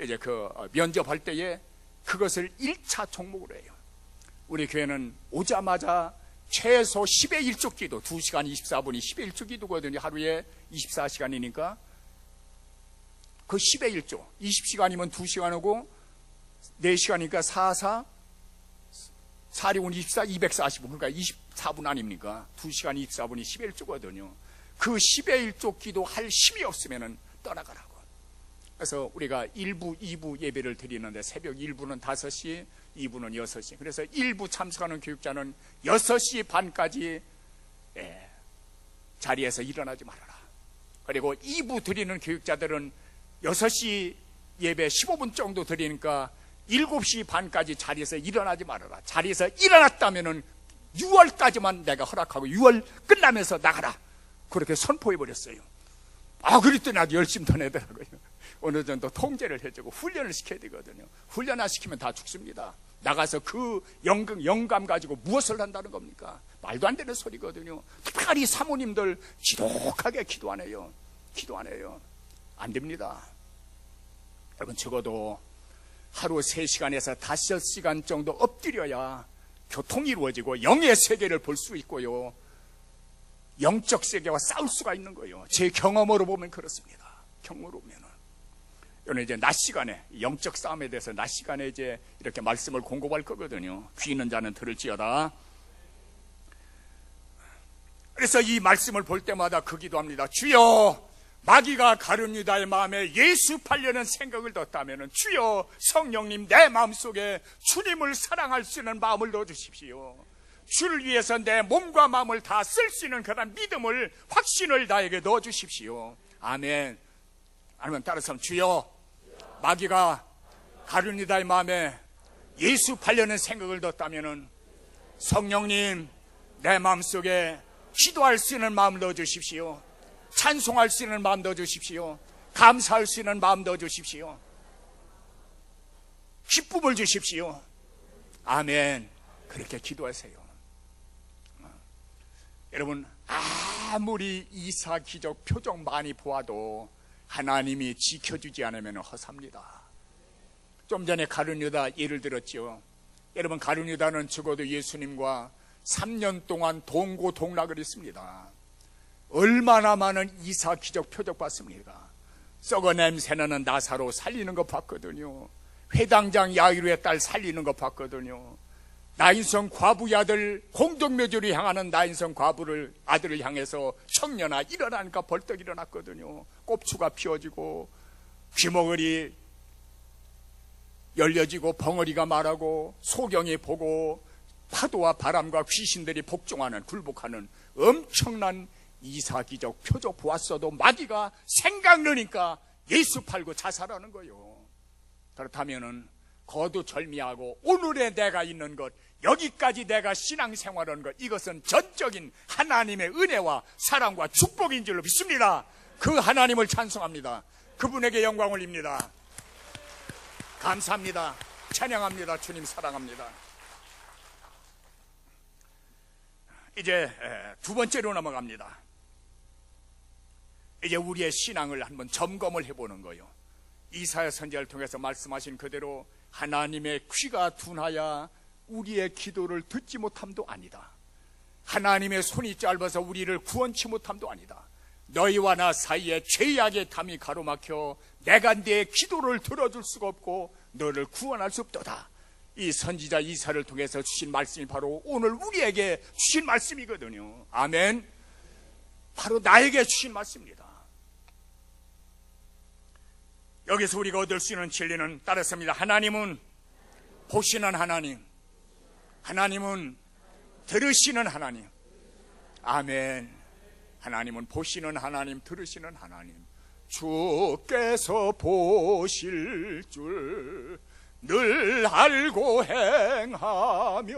이제 그 면접할 때에 그것을 1차 종목으로 해요. 우리 교회는 오자마자 최소 10의 1조 기도, 2시간 24분이 10의 1조 기도거든요. 하루에 24시간이니까. 그 10의 1조, 20시간이면 2시간이고, 4시간이니까 4, 6, 24, 245. 그러니까 24분 아닙니까? 2시간 24분이 10의 1조거든요. 그 10의 1조 기도 할 힘이 없으면 떠나가라고. 그래서 우리가 1부, 2부 예배를 드리는데 새벽 1부는 5시, 2부는 6시. 그래서 1부 참석하는 교육자는 6시 반까지 자리에서 일어나지 말아라. 그리고 2부 드리는 교육자들은 6시 예배 15분 정도 드리니까 7시 반까지 자리에서 일어나지 말아라. 자리에서 일어났다면은 6월까지만 내가 허락하고 6월 끝나면서 나가라. 그렇게 선포해버렸어요. 그랬더니 아주 열심히 더 내더라고요. 어느 정도 통제를 해주고 훈련을 시켜야 되거든요. 훈련 안 시키면 다 죽습니다. 나가서 그 영감 가지고 무엇을 한다는 겁니까? 말도 안 되는 소리거든요. 특별히 사모님들 지독하게 기도 안 해요. 기도 안 해요. 안 됩니다. 여러분, 적어도 하루 3시간에서 5시간 정도 엎드려야 교통이 이루어지고 영의 세계를 볼 수 있고요. 영적 세계와 싸울 수가 있는 거예요. 제 경험으로 보면 그렇습니다. 경험으로 보면은. 오늘 이제 낮 시간에, 영적 싸움에 대해서 낮 시간에 이제 이렇게 말씀을 공급할 거거든요. 귀 있는 자는 들을지어다. 그래서 이 말씀을 볼 때마다 그 기도합니다. 주여, 마귀가 가룟 유다의 마음에 예수 팔려는 생각을 넣었다면 주여 성령님 내 마음속에 주님을 사랑할 수 있는 마음을 넣어주십시오. 주를 위해서 내 몸과 마음을 다 쓸 수 있는 그런 믿음을, 확신을 나에게 넣어주십시오. 아멘. 아니면 따라서 주여, 마귀가 가룟 유다의 마음에 예수 팔려는 생각을 넣었다면 성령님 내 마음속에 기도할 수 있는 마음을 넣어주십시오. 찬송할 수 있는 마음 넣어주십시오. 감사할 수 있는 마음 넣어주십시오. 기쁨을 주십시오. 아멘. 그렇게 기도하세요. 여러분, 아무리 이사 기적 표적 많이 보아도 하나님이 지켜주지 않으면 허사입니다. 좀 전에 가룟 유다 예를 들었죠. 여러분, 가룟 유다는 적어도 예수님과 3년 동안 동고동락을 했습니다. 얼마나 많은 이사 기적 표적 봤습니까? 썩어 냄새나는 나사로 살리는 거 봤거든요. 회당장 야이로의 딸 살리는 거 봤거든요. 나인성 과부의 아들, 공동묘지로 향하는 나인성 과부를 아들을 향해서 청년아 일어나니까 벌떡 일어났거든요. 꼽추가 피어지고 귀머거리 열려지고 벙어리가 말하고 소경이 보고 파도와 바람과 귀신들이 복종하는, 굴복하는 엄청난 이사기적 표적 보았어도 마귀가 생각나니까 예수 팔고 자살하는 거예요. 그렇다면은 거두절미하고 오늘의 내가 있는 것, 여기까지 내가 신앙생활하는 것, 이것은 전적인 하나님의 은혜와 사랑과 축복인 줄로 믿습니다. 그 하나님을 찬송합니다. 그분에게 영광 올립니다. 감사합니다. 찬양합니다. 주님 사랑합니다. 이제 두 번째로 넘어갑니다. 이제 우리의 신앙을 한번 점검을 해보는 거예요. 이사야 선지자를 통해서 말씀하신 그대로 하나님의 귀가 둔하여 우리의 기도를 듣지 못함도 아니다. 하나님의 손이 짧아서 우리를 구원치 못함도 아니다. 너희와 나 사이에 죄악의 담이 가로막혀 내가 네 기도를 들어줄 수가 없고 너를 구원할 수 없도다. 이 선지자 이사를 통해서 주신 말씀이 바로 오늘 우리에게 주신 말씀이거든요. 아멘. 바로 나에게 주신 말씀입니다. 여기서 우리가 얻을 수 있는 진리는 따랐습니다. 하나님은 보시는 하나님, 하나님은 들으시는 하나님. 아멘. 하나님은 보시는 하나님, 들으시는 하나님. 주께서 보실 줄 늘 알고 행하며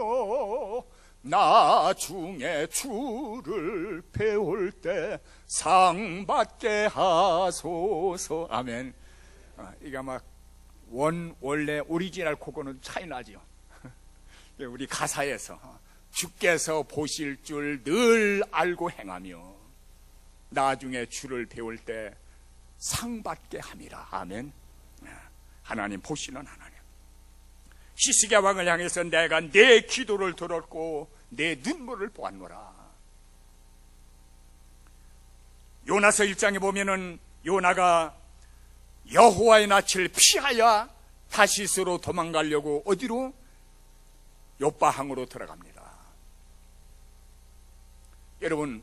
나중에 주를 배울 때 상 받게 하소서. 아멘. 이게 아마 원래 오리지널 코고는 차이 나죠. 우리 가사에서 주께서 보실 줄 늘 알고 행하며 나중에 주를 배울 때 상 받게 함이라. 아멘. 하나님 보시는 하나님. 히스기야 왕을 향해서 내가 내 기도를 들었고 내 눈물을 보았노라. 요나서 1장에 보면은 요나가 여호와의 낯을 피하여 다시스로 도망가려고 어디로? 욥바항으로 들어갑니다. 여러분,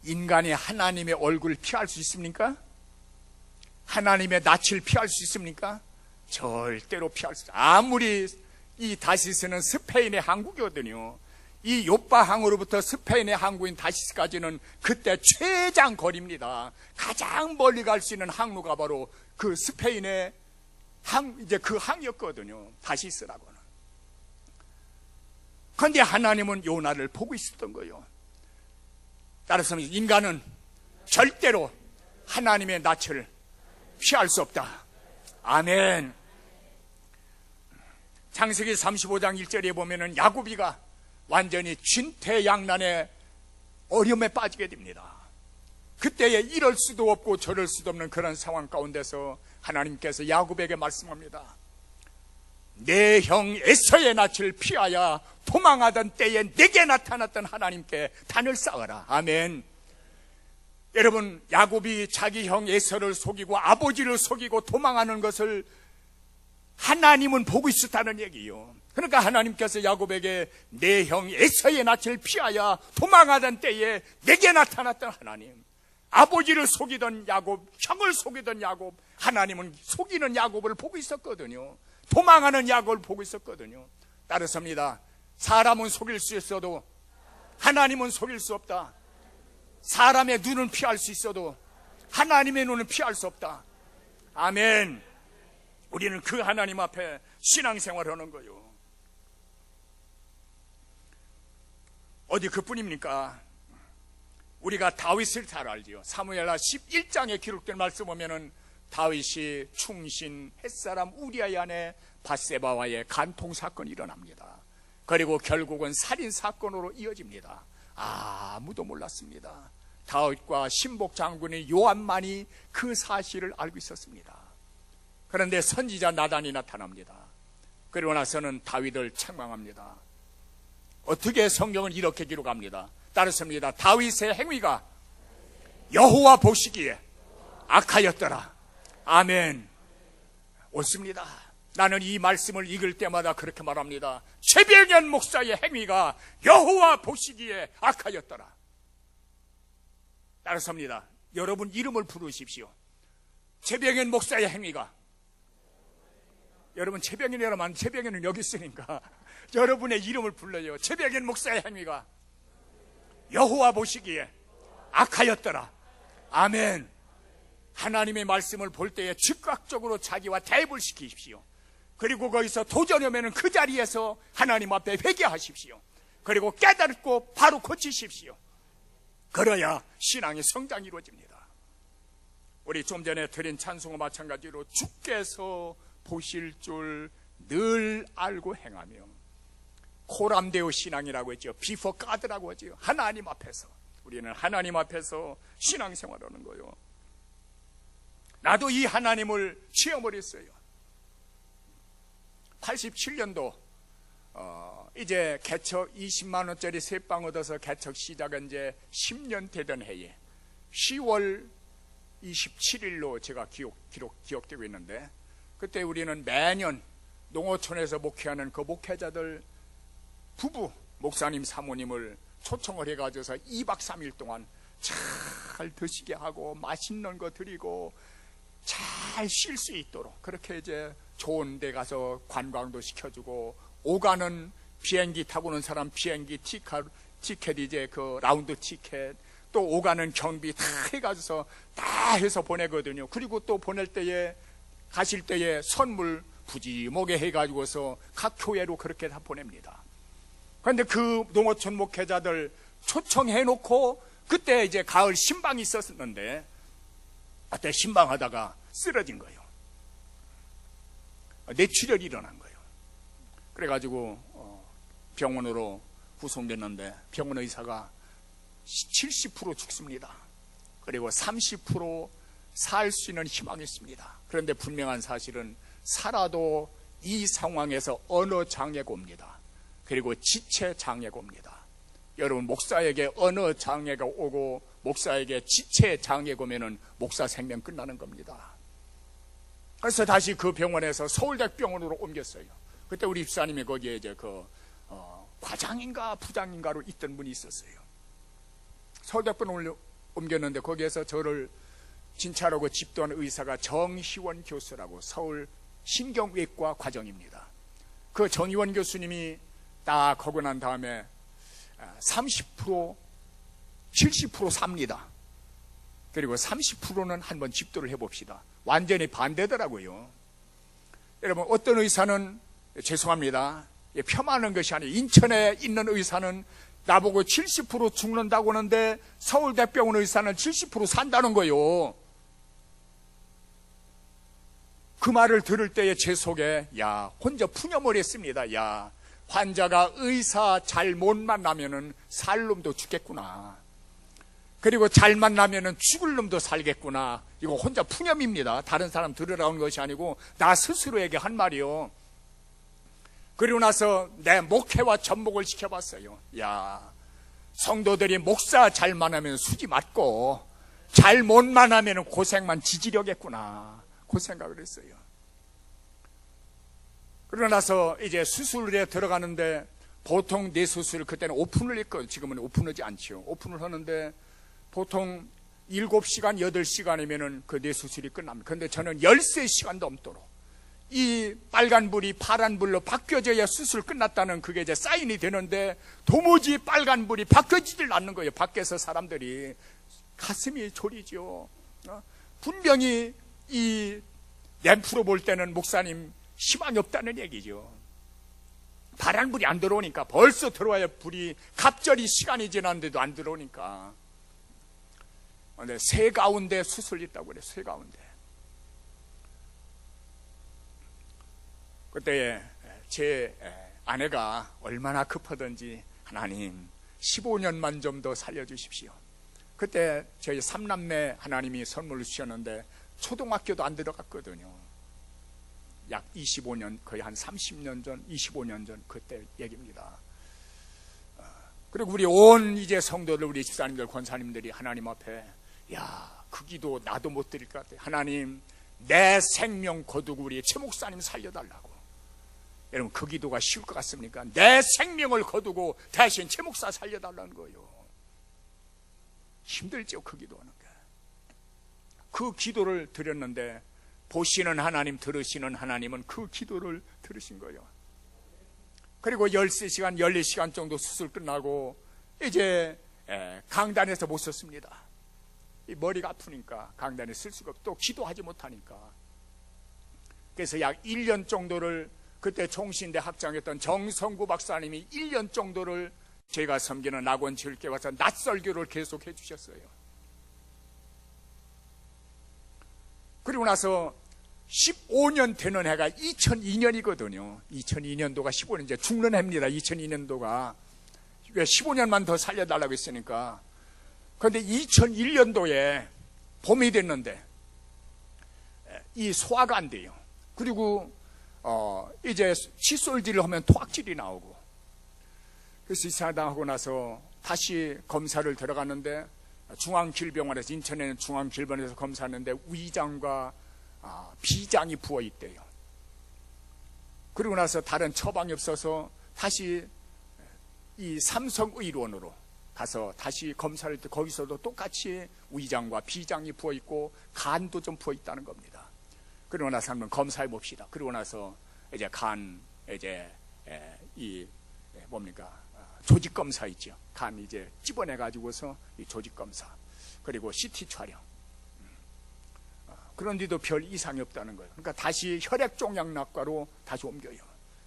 인간이 하나님의 얼굴을 피할 수 있습니까? 하나님의 낯을 피할 수 있습니까? 절대로 피할 수 없어요. 아무리 이 다시스는 스페인의 항구거든요. 이 욥바항으로부터 스페인의 항구인 다시스까지는 그때 최장 거리입니다. 가장 멀리 갈 수 있는 항로가 바로 그 스페인의 이제 그 항이었거든요. 다시스라고는. 그런데 하나님은 요나를 보고 있었던 거예요. 따라서 인간은 절대로 하나님의 낯을 피할 수 없다. 아멘. 창세기 35장 1절에 보면은 야곱이가 완전히 진퇴양난의 어려움에 빠지게 됩니다. 그때에 이럴 수도 없고 저럴 수도 없는 그런 상황 가운데서 하나님께서 야곱에게 말씀합니다. 내 형 에서의 낯을 피하여 도망하던 때에 내게 나타났던 하나님께 단을 쌓아라. 아멘. 여러분, 야곱이 자기 형 에서를 속이고 아버지를 속이고 도망하는 것을 하나님은 보고 있었다는 얘기예요. 그러니까 하나님께서 야곱에게 내 형 에서의 낯을 피하여 도망하던 때에 내게 나타났던 하나님, 아버지를 속이던 야곱, 형을 속이던 야곱, 하나님은 속이는 야곱을 보고 있었거든요. 도망하는 야곱을 보고 있었거든요. 따라서입니다. 사람은 속일 수 있어도 하나님은 속일 수 없다. 사람의 눈은 피할 수 있어도 하나님의 눈은 피할 수 없다. 아멘. 우리는 그 하나님 앞에 신앙생활을 하는 거예요. 어디 그뿐입니까? 우리가 다윗을 잘 알지요. 사무엘하 11장에 기록된 말씀 보면은 다윗이 충신 햇사람 우리아의 아내 밧세바와의 간통 사건이 일어납니다. 그리고 결국은 살인 사건으로 이어집니다. 아무도 몰랐습니다. 다윗과 신복 장군의 요압만이 그 사실을 알고 있었습니다. 그런데 선지자 나단이 나타납니다. 그리고 나서는 다윗을 책망합니다. 어떻게 성경은 이렇게 기록합니다. 따르습니다. 다윗의 행위가 여호와 보시기에 악하였더라. 아멘. 옳습니다. 나는 이 말씀을 읽을 때마다 그렇게 말합니다. 최병현 목사의 행위가 여호와 보시기에 악하였더라. 따라서입니다. 여러분 이름을 부르십시오. 최병현 목사의 행위가, 여러분 최병현 여러분, 최병현은 여기 있으니까 여러분의 이름을 불러요. 최병현 목사의 행위가 여호와 보시기에 악하였더라. 아멘. 하나님의 말씀을 볼 때에 즉각적으로 자기와 대입을 시키십시오. 그리고 거기서 도전하면 그 자리에서 하나님 앞에 회개하십시오. 그리고 깨닫고 바로 고치십시오. 그래야 신앙의 성장이 이루어집니다. 우리 좀 전에 드린 찬송과 마찬가지로 주께서 보실 줄 늘 알고 행하며, 코람데오 신앙이라고 했죠. 비포 가드라고 하죠. 하나님 앞에서, 우리는 하나님 앞에서 신앙생활하는 거예요. 나도 이 하나님을 체험을 했어요. 87년도 이제 개척 20만 원짜리 세방 얻어서 개척 시작한 이제 10년 되던 해에 10월 27일로 제가 기억되고 있는데, 그때 우리는 매년 농어촌에서 목회하는 그 목회자들 부부 목사님 사모님을 초청을 해가지고서 2박 3일 동안 잘 드시게 하고 맛있는 거 드리고 잘 쉴 수 있도록 그렇게 이제 좋은 데 가서 관광도 시켜주고, 오가는 비행기 타고 오는 사람 비행기 티켓 이제 그 라운드 티켓, 또 오가는 경비 다 해가지고서 다 해서 보내거든요. 그리고 또 보낼 때에, 가실 때에 선물 푸짐하게 해가지고서 각 교회로 그렇게 다 보냅니다. 그런데 그 농어촌 목회자들 초청해놓고, 그때 이제 가을 신방이 있었는데 그때 신방하다가 쓰러진 거예요. 뇌출혈이 일어난 거예요. 그래가지고 병원으로 후송됐는데 병원 의사가 70% 죽습니다. 그리고 30% 살 수 있는 희망이 있습니다. 그런데 분명한 사실은 살아도 이 상황에서 언어 장애가 옵니다. 그리고 지체 장애가 옵니다. 여러분, 목사에게 언어 장애가 오고 목사에게 지체 장애가 오면은 목사 생명 끝나는 겁니다. 그래서 다시 그 병원에서 서울대병원으로 옮겼어요. 그때 우리 집사님이 거기에 이제 과장인가 부장인가로 있던 분이 있었어요. 서울대병원을 옮겼는데 거기에서 저를 진찰하고 집도한 의사가 정희원 교수라고, 서울 신경외과 과정입니다. 그 정희원 교수님이 딱 하고 난 다음에 30% 70% 삽니다. 그리고 30%는 한번 집도를 해봅시다. 완전히 반대더라고요. 여러분, 어떤 의사는, 죄송합니다, 폄하하는 것이 아니에요. 인천에 있는 의사는 나보고 70% 죽는다고 하는데 서울대병원 의사는 70% 산다는 거예요. 그 말을 들을 때에 제 속에 혼자 푸념을 했습니다. 환자가 의사 잘 못 만나면은 살 놈도 죽겠구나. 그리고 잘 만나면은 죽을 놈도 살겠구나. 이거 혼자 푸념입니다. 다른 사람 들으라는 것이 아니고 나 스스로에게 한 말이요. 그리고 나서 내 목회와 접목을 시켜봤어요. 성도들이 목사 잘 만나면 수지 맞고 잘 못 만나면 고생만 지지려겠구나. 그 생각을 했어요. 그러고 나서 이제 수술에 들어가는데, 보통 내 수술 그때는 오픈을 했거든요. 지금은 오픈하지 않죠. 오픈을 하는데 보통 7시간, 8시간이면은 그 내 수술이 끝납니다. 그런데 저는 13시간 넘도록 이 빨간불이 파란불로 바뀌어져야 수술 끝났다는 그게 이제 사인이 되는데, 도무지 빨간불이 바뀌어지질 않는 거예요. 밖에서 사람들이 가슴이 졸이죠. 분명히 이 램프로 볼 때는 목사님 희망이 없다는 얘기죠. 파란불이 안 들어오니까, 벌써 들어와야 불이, 갑자기 시간이 지났는데도 안 들어오니까. 근데 새 가운데 수술 있다고 그래요. 새 가운데. 그때 제 아내가 얼마나 급하던지, 하나님 15년만 좀 더 살려주십시오. 그때 저희 3남매 하나님이 선물을 주셨는데 초등학교도 안 들어갔거든요. 약 25년, 거의 한 30년 전, 25년 전 그때 얘기입니다. 그리고 우리 온 이제 성도들, 우리 집사님들, 권사님들이 하나님 앞에, 그 기도 나도 못 드릴 것 같아요. 하나님, 내 생명 거두고 우리 최 목사님 살려달라고. 여러분, 그 기도가 쉬울 것 같습니까? 내 생명을 거두고 대신 최 목사 살려달라는 거예요. 힘들죠, 그 기도하는 게. 그 기도를 드렸는데, 보시는 하나님, 들으시는 하나님은 그 기도를 들으신 거예요. 그리고 13시간, 14시간 정도 수술 끝나고 이제 강단에서 못 섰습니다. 이 머리가 아프니까 강단에 쓸 수가 없고 또 기도하지 못하니까. 그래서 약 1년 정도를 그때 총신대 학장했던 정성구 박사님이 1년 정도를 제가 섬기는 낙원 지을게 와서 낮설교를 계속 해주셨어요. 그리고 나서 15년 되는 해가 2002년이거든요. 2002년도가 15년, 이제 죽는 해입니다. 2002년도가. 15년만 더 살려달라고 했으니까. 그런데 2001년도에 봄이 됐는데 이 소화가 안 돼요. 그리고 이제 칫솔질을 하면 토악질이 나오고, 그래서 이사하다 하고 나서 다시 검사를 들어갔는데 중앙질병원에서, 인천에 있는 중앙질병원에서 검사했는데 위장과 비장이 부어 있대요. 그리고 나서 다른 처방이 없어서 다시 이 삼성의료원으로 가서 다시 검사를 때 거기서도 똑같이 위장과 비장이 부어 있고 간도 좀 부어 있다는 겁니다. 그러고 나서 한번 검사해 봅시다. 그러고 나서 이제 간, 이제 이 뭡니까, 조직 검사 있죠. 간 이제 집어내 가지고서 이 조직 검사, 그리고 CT 촬영. 그런데도 별 이상이 없다는 거예요. 그러니까 다시 혈액종양학과로 다시 옮겨요.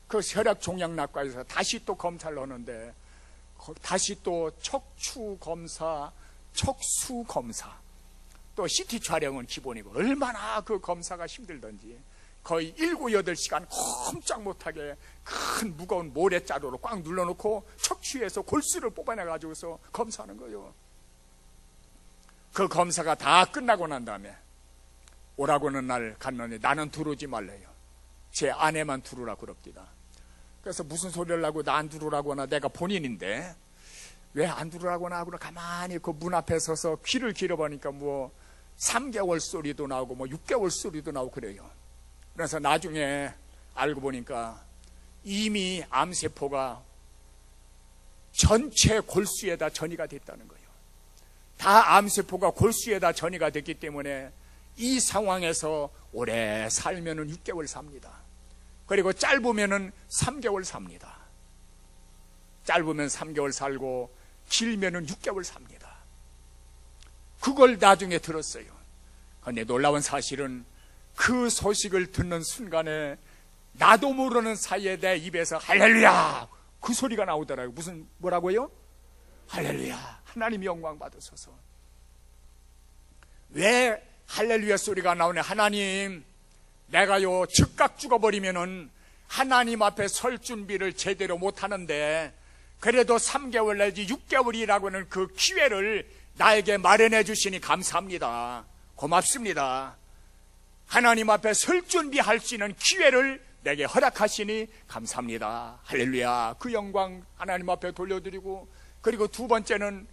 그 혈액종양학과에서 다시 또 검사를 하는데 다시 또 척추검사, 척수검사, 또 CT 촬영은 기본이고, 얼마나 그 검사가 힘들던지 거의 7, 8시간 꼼짝 못하게 큰 무거운 모래자루로 꽉 눌러놓고 척추에서 골수를 뽑아내가지고서 검사하는 거예요. 그 검사가 다 끝나고 난 다음에 오라고 하는 날 갔는데 나는 들어오지 말래요. 제 아내만 들어오라고 그럽니다. 그래서 무슨 소리를 하고 나 안 들어오라고 하나, 내가 본인인데 왜 안 들어오라고 하나 하고 가만히 그 문 앞에 서서 귀를 기려보니까 뭐 3개월 소리도 나오고 뭐 6개월 소리도 나오고 그래요. 그래서 나중에 알고 보니까 이미 암세포가 전체 골수에다 전이가 됐다는 거예요. 다 암세포가 골수에다 전이가 됐기 때문에 이 상황에서 오래 살면은 6개월 삽니다. 그리고 짧으면은 3개월 삽니다. 짧으면 3개월 살고 길면은 6개월 삽니다. 그걸 나중에 들었어요. 그런데 놀라운 사실은 그 소식을 듣는 순간에 나도 모르는 사이에 내 입에서 할렐루야 그 소리가 나오더라고요. 무슨 뭐라고요? 할렐루야, 하나님 영광 받으소서. 왜 할렐루야 소리가 나오네? 하나님, 내가요 즉각 죽어버리면은 하나님 앞에 설 준비를 제대로 못하는데 그래도 3개월 내지 6개월이라고 하는 그 기회를 나에게 마련해 주시니 감사합니다. 고맙습니다. 하나님 앞에 설 준비할 수 있는 기회를 내게 허락하시니 감사합니다. 할렐루야, 그 영광 하나님 앞에 돌려드리고, 그리고 두 번째는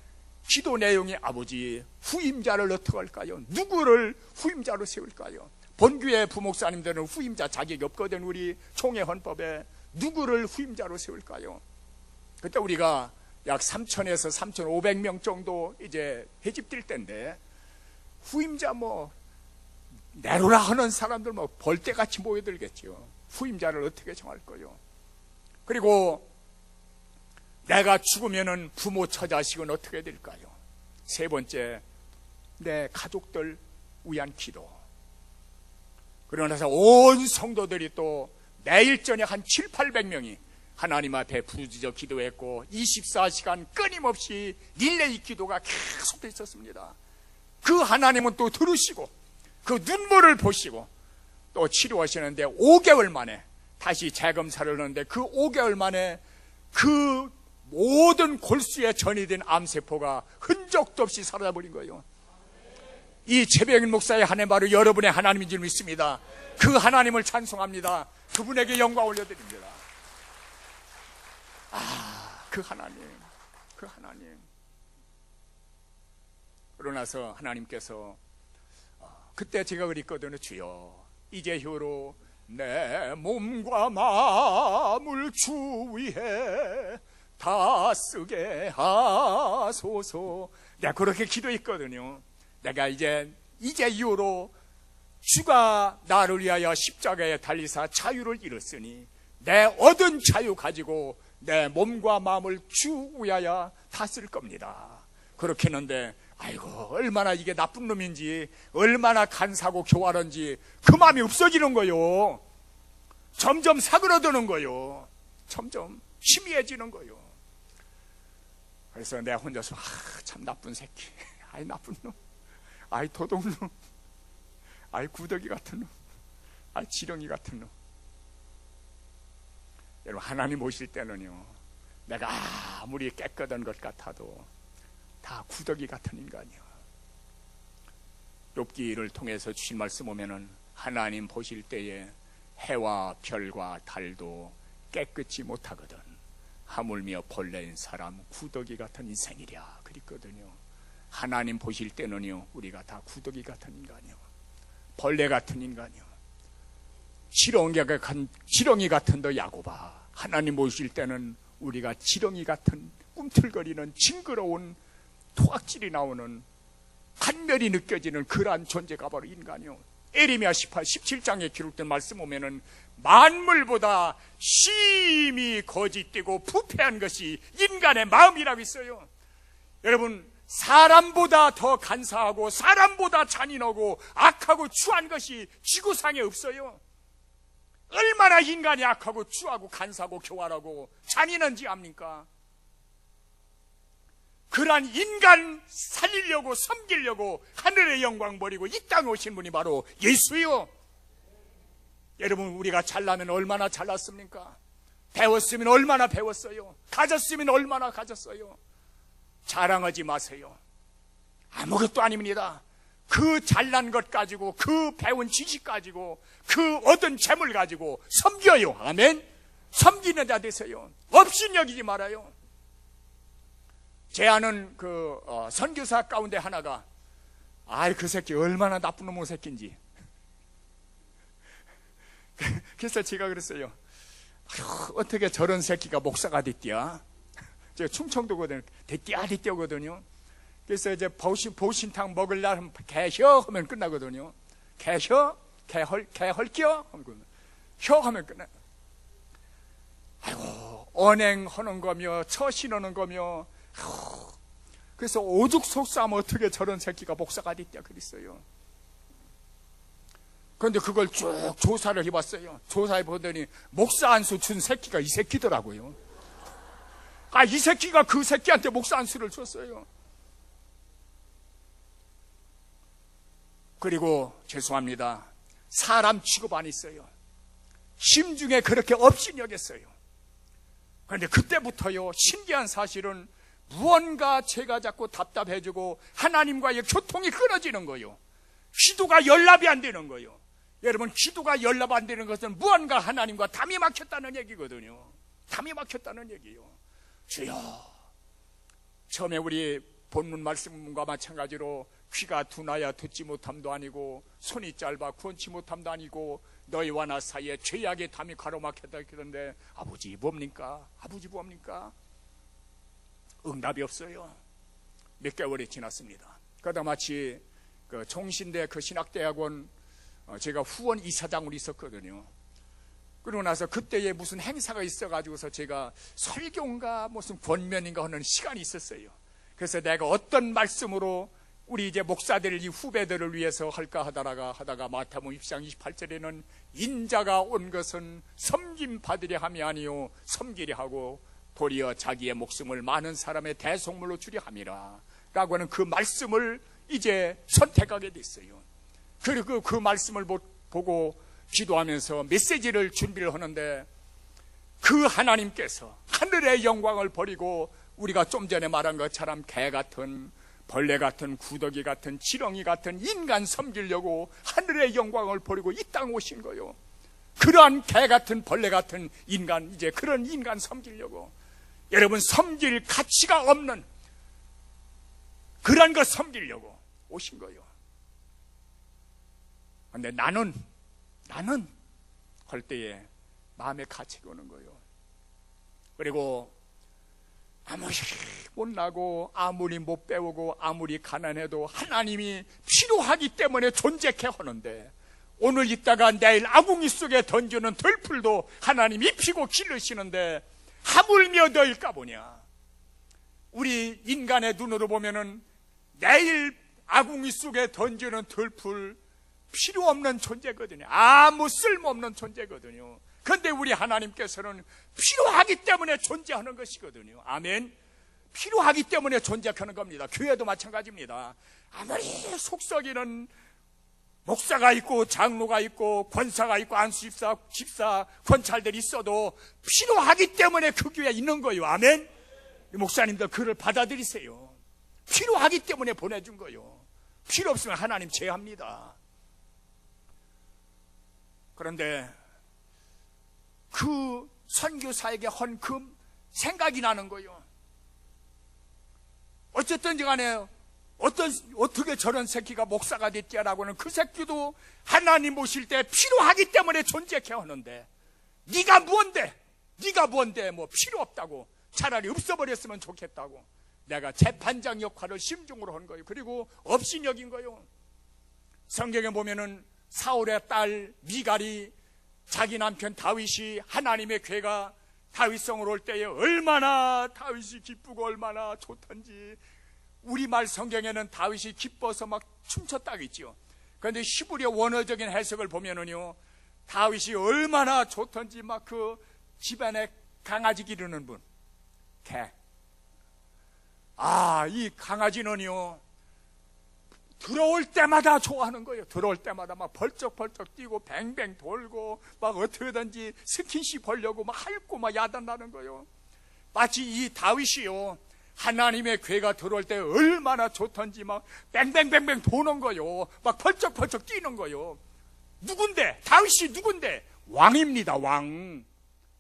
기도 내용이 아버지, 후임자를 어떻게 할까요? 누구를 후임자로 세울까요? 본교회 부목사님들은 후임자 자격이 없거든. 우리 총회 헌법에 누구를 후임자로 세울까요? 그때 우리가 약 3,000에서 3,500명 정도 이제 해집될 때인데, 후임자 뭐 내로라 하는 사람들 뭐 벌떼같이 모여들겠죠. 후임자를 어떻게 정할 거요? 그리고 내가 죽으면은 부모 처자식은 어떻게 될까요? 세 번째, 내 가족들 위한 기도. 그러고 나서 온 성도들이 또 매일 저녁 한 7, 800명이 하나님 앞에 부르짖어 기도했고 24시간 끊임없이 릴레이 기도가 계속 있었습니다. 그 하나님은 또 들으시고 그 눈물을 보시고 또 치료하시는데 5개월 만에 다시 재검사를 하는데 그 5개월 만에 그 모든 골수에 전이된 암세포가 흔적도 없이 사라져버린 거예요. 이 최병일 목사의 한 해 바로 여러분의 하나님인 줄 믿습니다. 그 하나님을 찬송합니다. 그분에게 영광 올려드립니다. 그 하나님, 그 하나님. 그러고 나서 하나님께서 그때 제가 그랬거든요. 주여, 이제후로 내 몸과 마음을 주 위해 다 쓰게 하소서. 내가 그렇게 기도했거든요. 내가 이제 이후로 주가 나를 위하여 십자가에 달리사 자유를 이뤘으니 내 얻은 자유 가지고 내 몸과 마음을 주 위하여 다 쓸 겁니다. 그렇게 했는데 아이고 얼마나 이게 나쁜 놈인지, 얼마나 간사고 교활한지 그 마음이 없어지는 거요. 점점 사그러드는 거요. 점점 희미해지는 거요. 그래서 내가 혼자서 참 나쁜 새끼, 아이 나쁜 놈, 아이 도둑놈, 아이 구더기 같은 놈, 아이 지렁이 같은 놈. 여러분, 하나님 오실 때는요, 내가 아무리 깨끗한 것 같아도 다 구더기 같은 인간이요. 욥기를 통해서 주신 말씀 보면은 하나님 보실 때에 해와 별과 달도 깨끗이 못하거든 하물며 벌레인 사람 구더기 같은 인생이랴 그랬거든요. 하나님 보실 때는요, 우리가 다 구더기 같은 인간이요, 벌레 같은 인간이요, 지렁이 같은 더 야고바. 하나님 보실 때는 우리가 지렁이 같은 꿈틀거리는 징그러운 토악질이 나오는 한멸이 느껴지는 그러한 존재가 바로 인간이요. 에레미야 17장에 기록된 말씀 보면은 만물보다 심히 거짓되고 부패한 것이 인간의 마음이라고 있어요. 여러분, 사람보다 더 간사하고 사람보다 잔인하고 악하고 추한 것이 지구상에 없어요. 얼마나 인간이 악하고 추하고 간사하고 교활하고 잔인한지 압니까? 그러한 인간 살리려고 섬기려고 하늘의 영광 버리고 이 땅에 오신 분이 바로 예수요. 여러분, 우리가 잘나면 얼마나 잘났습니까? 배웠으면 얼마나 배웠어요? 가졌으면 얼마나 가졌어요? 자랑하지 마세요. 아무것도 아닙니다. 그 잘난 것 가지고, 그 배운 지식 가지고, 그 얻은 재물 가지고 섬겨요. 아멘. 섬기는 자 되세요. 없인 여기지 말아요. 제 아는 선교사 가운데 하나가, 그 새끼 얼마나 나쁜 놈의 새끼인지. 그래서 제가 그랬어요. 어떻게 저런 새끼가 목사가 됐디야? 제가 충청도거든요. 됐디야거든요. 그래서 이제 보신탕 먹을 날 개혀 하면 끝나거든요. 개혀? 개헐겨? 혀 하면 끝나. 아이고, 언행하는 거며 처신하는 거며. 그래서 오죽 속상하면 어떻게 저런 새끼가 목사가 됐냐 그랬어요. 그런데 그걸 쭉 조사를 해봤어요. 조사해 보더니 목사 안수 준 새끼가 이 새끼더라고요. 이 새끼가 그 새끼한테 목사 안수를 줬어요. 그리고 죄송합니다, 사람 취급 안 했어요. 심중에 그렇게 업신여겼어요. 그런데 그때부터요, 신기한 사실은 무언가 제가 자꾸 답답해지고 하나님과의 교통이 끊어지는 거예요. 기도가 연락이 안 되는 거예요. 여러분, 기도가 연락 안 되는 것은 무언가 하나님과 담이 막혔다는 얘기거든요. 담이 막혔다는 얘기예요. 주여, 처음에 우리 본문 말씀과 마찬가지로 귀가 둔하여 듣지 못함도 아니고 손이 짧아 구원치 못함도 아니고 너희와 나 사이에 죄악의 담이 가로막혔다 그러는데 아버지 뭡니까? 아버지 뭡니까? 응답이 없어요. 몇 개월이 지났습니다. 그러다 마치 종신대 신학대학원 제가 후원 이사장으로 있었거든요. 그러고 나서 그때에 무슨 행사가 있어가지고서 제가 설교인가 무슨 권면인가 하는 시간이 있었어요. 그래서 내가 어떤 말씀으로 우리 이제 목사들, 이 후배들을 위해서 할까 하다가 마태복음 20장 28절에는 인자가 온 것은 섬김 받으려 함이 아니요 섬기려 하고 도리어 자기의 목숨을 많은 사람의 대속물로 주려 함이라 라고 하는 그 말씀을 이제 선택하게 됐어요. 그리고 그 말씀을 보고 기도하면서 메시지를 준비를 하는데 그 하나님께서 하늘의 영광을 버리고 우리가 좀 전에 말한 것처럼 개 같은, 벌레 같은, 구더기 같은, 지렁이 같은 인간 섬기려고 하늘의 영광을 버리고 이 땅 오신 거요. 그러한 개 같은, 벌레 같은 인간, 이제 그런 인간 섬기려고, 여러분 섬길 가치가 없는 그런 것 섬기려고 오신 거요. 근데 나는 할 때에 마음에 가치가 오는 거요. 그리고 아무리 못나고 아무리 못 배우고 아무리 가난해도 하나님이 필요하기 때문에 존재케 하는데 오늘 있다가 내일 아궁이 속에 던지는 들풀도 하나님 입히고 기르시는데 하물며 너일까 보냐. 우리 인간의 눈으로 보면은 내일 아궁이 속에 던지는 들풀 필요 없는 존재거든요. 아무 쓸모없는 존재거든요. 그런데 우리 하나님께서는 필요하기 때문에 존재하는 것이거든요. 아멘. 필요하기 때문에 존재하는 겁니다. 교회도 마찬가지입니다. 아무리 속썩이는 목사가 있고 장로가 있고 권사가 있고 안수집사, 집사, 권찰들이 있어도 필요하기 때문에 그 교회에 있는 거예요. 아멘. 목사님들 그를 받아들이세요. 필요하기 때문에 보내준 거예요. 필요 없으면 하나님 제압니다. 그런데 그 선교사에게 헌 그 생각이 나는 거예요. 어쨌든지 간에 어떻게 저런 새끼가 목사가 됐지라고는 그 새끼도 하나님 모실 때 필요하기 때문에 존재해야 하는데 네가 뭔데 뭐 필요 없다고 차라리 없어버렸으면 좋겠다고 내가 재판장 역할을 심중으로 한 거예요. 그리고 업신여긴 거예요. 성경에 보면은 사울의 딸 미갈이 자기 남편 다윗이 하나님의 괴가 다윗성으로 올 때에 얼마나 다윗이 기쁘고 얼마나 좋던지 우리말 성경에는 다윗이 기뻐서 막 춤췄다고 있지요. 그런데 히브리어 원어적인 해석을 보면은요 다윗이 얼마나 좋던지 막 그 집안에 강아지 기르는 분 개. 이 강아지는요 들어올 때마다 좋아하는 거예요. 들어올 때마다 막 벌쩍벌쩍 뛰고 뱅뱅 돌고 막 어떻게든지 스킨십 하려고 막 핥고 막 야단나는 거예요. 마치 이 다윗이요 하나님의 괴가 들어올 때 얼마나 좋던지 막 뱅뱅뱅뱅 도는 거예요. 막 벌쩍벌쩍 뛰는 거예요. 누군데? 다윗이 누군데? 왕입니다. 왕.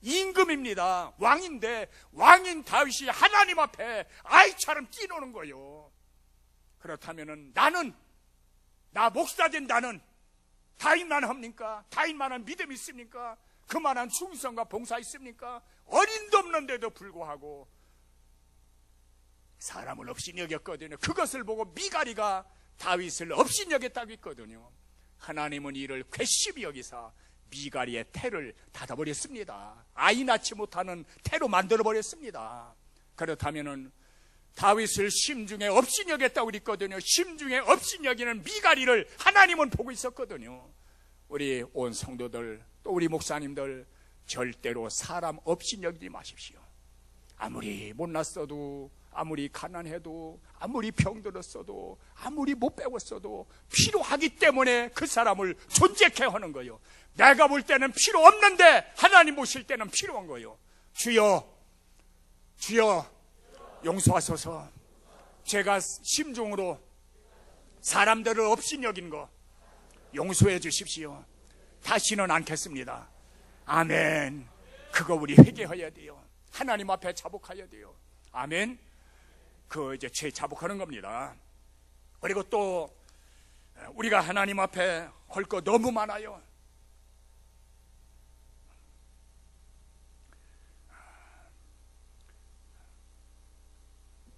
임금입니다. 왕인데 왕인 다윗이 하나님 앞에 아이처럼 뛰노는 거예요. 그렇다면은 나 목사된 나는 다윗만 합니까? 다윗만한 믿음 있습니까? 그만한 충성과 봉사 있습니까? 어림도 없는데도 불구하고 사람을 업신여겼거든요. 그것을 보고 미갈이가 다윗을 업신여겼다고 했거든요. 하나님은 이를 괘씸히 여기사 미갈이의 태를 닫아버렸습니다. 아이 낳지 못하는 태로 만들어버렸습니다. 그렇다면은 다윗을 심중에 업신여겼다고 그랬거든요. 심중에 업신여기는 미갈이를 하나님은 보고 있었거든요. 우리 온 성도들 또 우리 목사님들 절대로 사람 업신여기지 마십시오. 아무리 못났어도 아무리 가난해도 아무리 병들었어도 아무리 못 배웠어도 필요하기 때문에 그 사람을 존재케 하는 거예요. 내가 볼 때는 필요 없는데 하나님 보실 때는 필요한 거예요. 주여 용서하소서. 제가 심중으로 사람들을 업신여긴 거 용서해 주십시오. 다시는 않겠습니다. 아멘. 그거 우리 회개해야 돼요. 하나님 앞에 자복해야 돼요. 아멘. 이제 죄 자복하는 겁니다. 그리고 또 우리가 하나님 앞에 할 거 너무 많아요.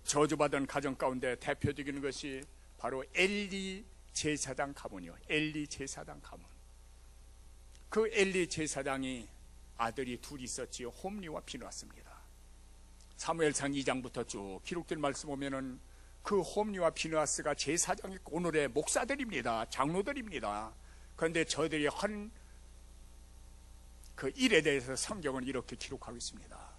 저주받은 가정 가운데 대표적인 것이 바로 엘리 제사장 가문이요. 엘리 제사장 가문. 그 엘리 제사장이 아들이 둘이 있었지요. 홈리와 비누아스입니다. 사무엘상 2장부터 쭉 기록된 말씀 보면은 그 홈리와 비누아스가 제사장이 오늘의 목사들입니다. 장로들입니다. 그런데 저들이 한 그 일에 대해서 성경은 이렇게 기록하고 있습니다.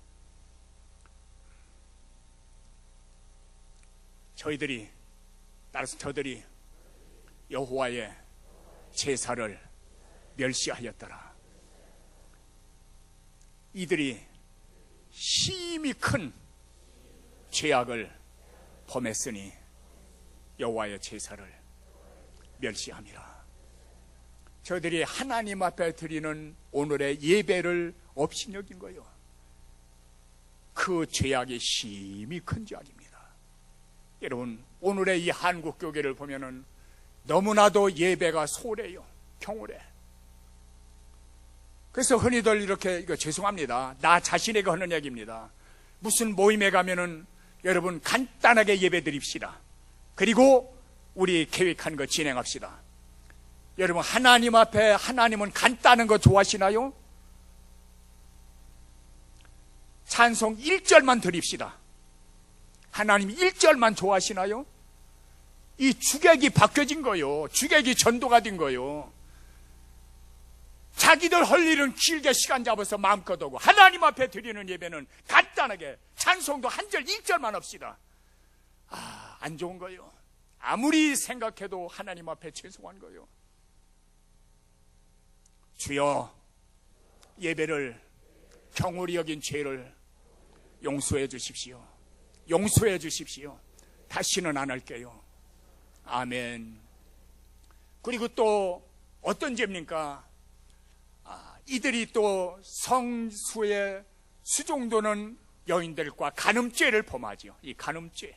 따라서 저들이 여호와의 제사를 멸시하였더라. 이들이 심히 큰 죄악을 범했으니 여호와의 제사를 멸시함이라. 저들이 하나님 앞에 드리는 오늘의 예배를 업신여긴 거예요. 그 죄악이 심히 큰 죄악입니다. 여러분, 오늘의 이 한국 교회를 보면은 너무나도 예배가 소래요. 경홀해. 그래서 흔히들 이렇게, 죄송합니다. 나 자신에게 하는 얘기입니다. 무슨 모임에 가면은 여러분 간단하게 예배 드립시다. 그리고 우리 계획한 거 진행합시다. 여러분, 하나님 앞에 하나님은 간단한 거 좋아하시나요? 찬송 1절만 드립시다. 하나님 1절만 좋아하시나요? 이 주객이 바뀌어진 거요. 주객이 전도가 된 거요. 자기들 할 일은 길게 시간 잡아서 마음껏 오고 하나님 앞에 드리는 예배는 간단하게 찬송도 한 절 1절만 합시다. 안 좋은 거요. 아무리 생각해도 하나님 앞에 죄송한 거요. 주여, 예배를 경홀히 여긴 죄를 용서해 주십시오. 용서해 주십시오. 다시는 안 할게요. 아멘. 그리고 또 어떤 죄입니까? 이들이 또 성수의 수종도는 여인들과 간음죄를 범하죠. 이 간음죄.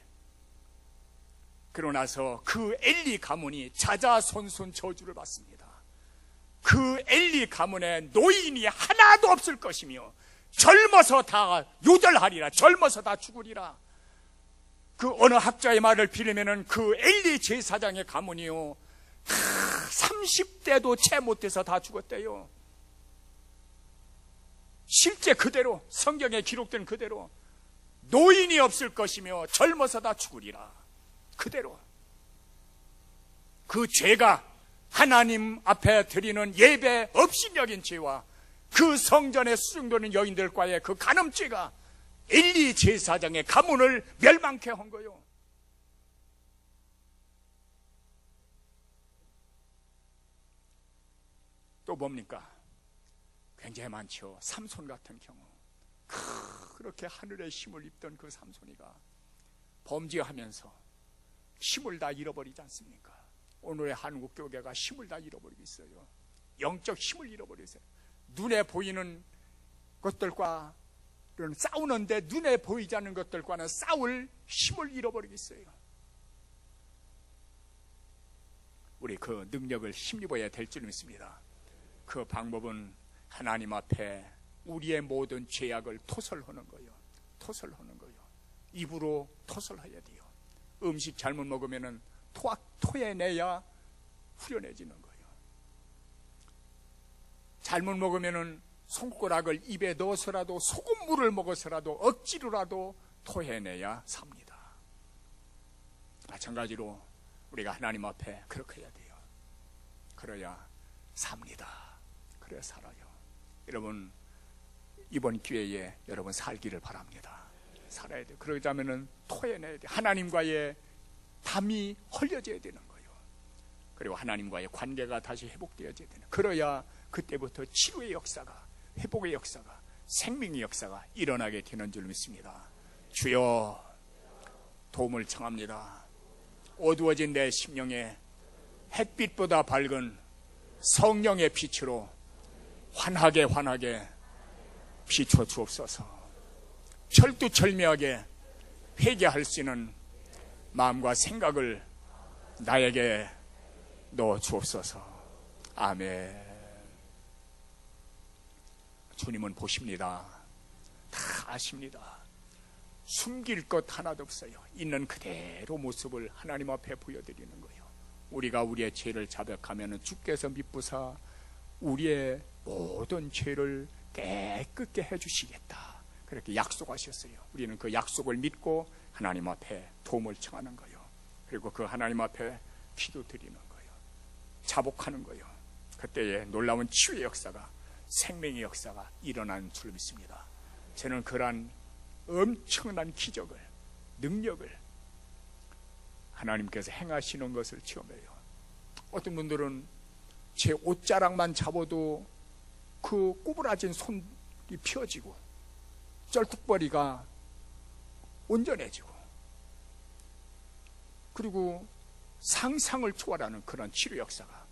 그러고 나서 그 엘리 가문이 자자손손 저주를 받습니다. 그 엘리 가문에 노인이 하나도 없을 것이며 젊어서 다 요절하리라. 젊어서 다 죽으리라. 그 어느 학자의 말을 빌리면은 그 엘리 제사장의 가문이요, 30대도 채 못해서 다 죽었대요. 실제 그대로 성경에 기록된 그대로 노인이 없을 것이며 젊어서 다 죽으리라. 그대로. 그 죄가 하나님 앞에 드리는 예배 업신여긴 죄와 그 성전에 수종도는 여인들과의 그 간음죄가 엘리 제사장의 가문을 멸망케 한 거요. 또 뭡니까? 굉장히 많죠. 삼손 같은 경우. 그렇게 하늘의 힘을 입던 그 삼손이가 범죄하면서 힘을 다 잃어버리지 않습니까? 오늘의 한국 교회가 힘을 다 잃어버리고 있어요. 영적 힘을 잃어버리세요. 눈에 보이는 것들과는 싸우는데 눈에 보이지 않는 것들과는 싸울 힘을 잃어버리고 있어요. 우리 그 능력을 힘입어야 될 줄 믿습니다. 그 방법은 하나님 앞에 우리의 모든 죄악을 토설하는 거예요. 토설하는 거예요. 입으로 토설해야 돼요. 음식 잘못 먹으면은 토해내야 후련해지는 거예요. 잘못 먹으면은 손가락을 입에 넣어서라도 소금물을 먹어서라도 억지로라도 토해내야 삽니다. 마찬가지로 우리가 하나님 앞에 그렇게 해야 돼요. 그래야 삽니다. 그래야 살아요. 여러분, 이번 기회에 여러분 살기를 바랍니다. 살아야 돼요. 그러자면은 토해내야 돼요. 하나님과의 담이 흘려져야 되는 거예요. 그리고 하나님과의 관계가 다시 회복되어져야 되는. 그래야 그때부터 치유의 역사가, 회복의 역사가, 생명의 역사가 일어나게 되는 줄 믿습니다. 주여, 도움을 청합니다. 어두워진 내 심령에 햇빛보다 밝은 성령의 빛으로 환하게 비춰 주옵소서. 철두철미하게 회개할 수 있는 마음과 생각을 나에게 넣어 주옵소서. 아멘. 주님은 보십니다. 다 아십니다. 숨길 것 하나도 없어요. 있는 그대로 모습을 하나님 앞에 보여드리는 거예요. 우리가 우리의 죄를 자백하면 주께서 미쁘사 우리의 모든 죄를 깨끗게 해주시겠다. 그렇게 약속하셨어요. 우리는 그 약속을 믿고 하나님 앞에 도움을 청하는 거예요. 그리고 그 하나님 앞에 기도드리는 거예요. 자복하는 거예요. 그때에 놀라운 치유의 역사가, 생명의 역사가 일어나는 줄 믿습니다. 저는 그러한 엄청난 기적을, 능력을 하나님께서 행하시는 것을 체험해요. 어떤 분들은 제 옷자락만 잡아도 그 구부라진 손이 펴지고 쩔뚝거리가 온전해지고, 그리고 상상을 초월하는 그런 치료 역사가,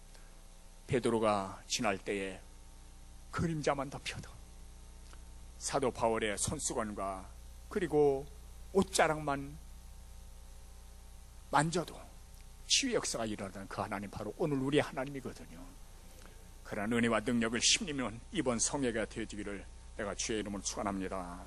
베드로가 지날 때에 그림자만 더 펴도 사도 바울의 손수건과 그리고 옷자락만 만져도 치유 역사가 일어나는 그 하나님, 바로 오늘 우리 하나님이거든요. 그런 은혜와 능력을 힘입는 이번 성회가 되어지기를 내가 주의 이름으로 축원합니다.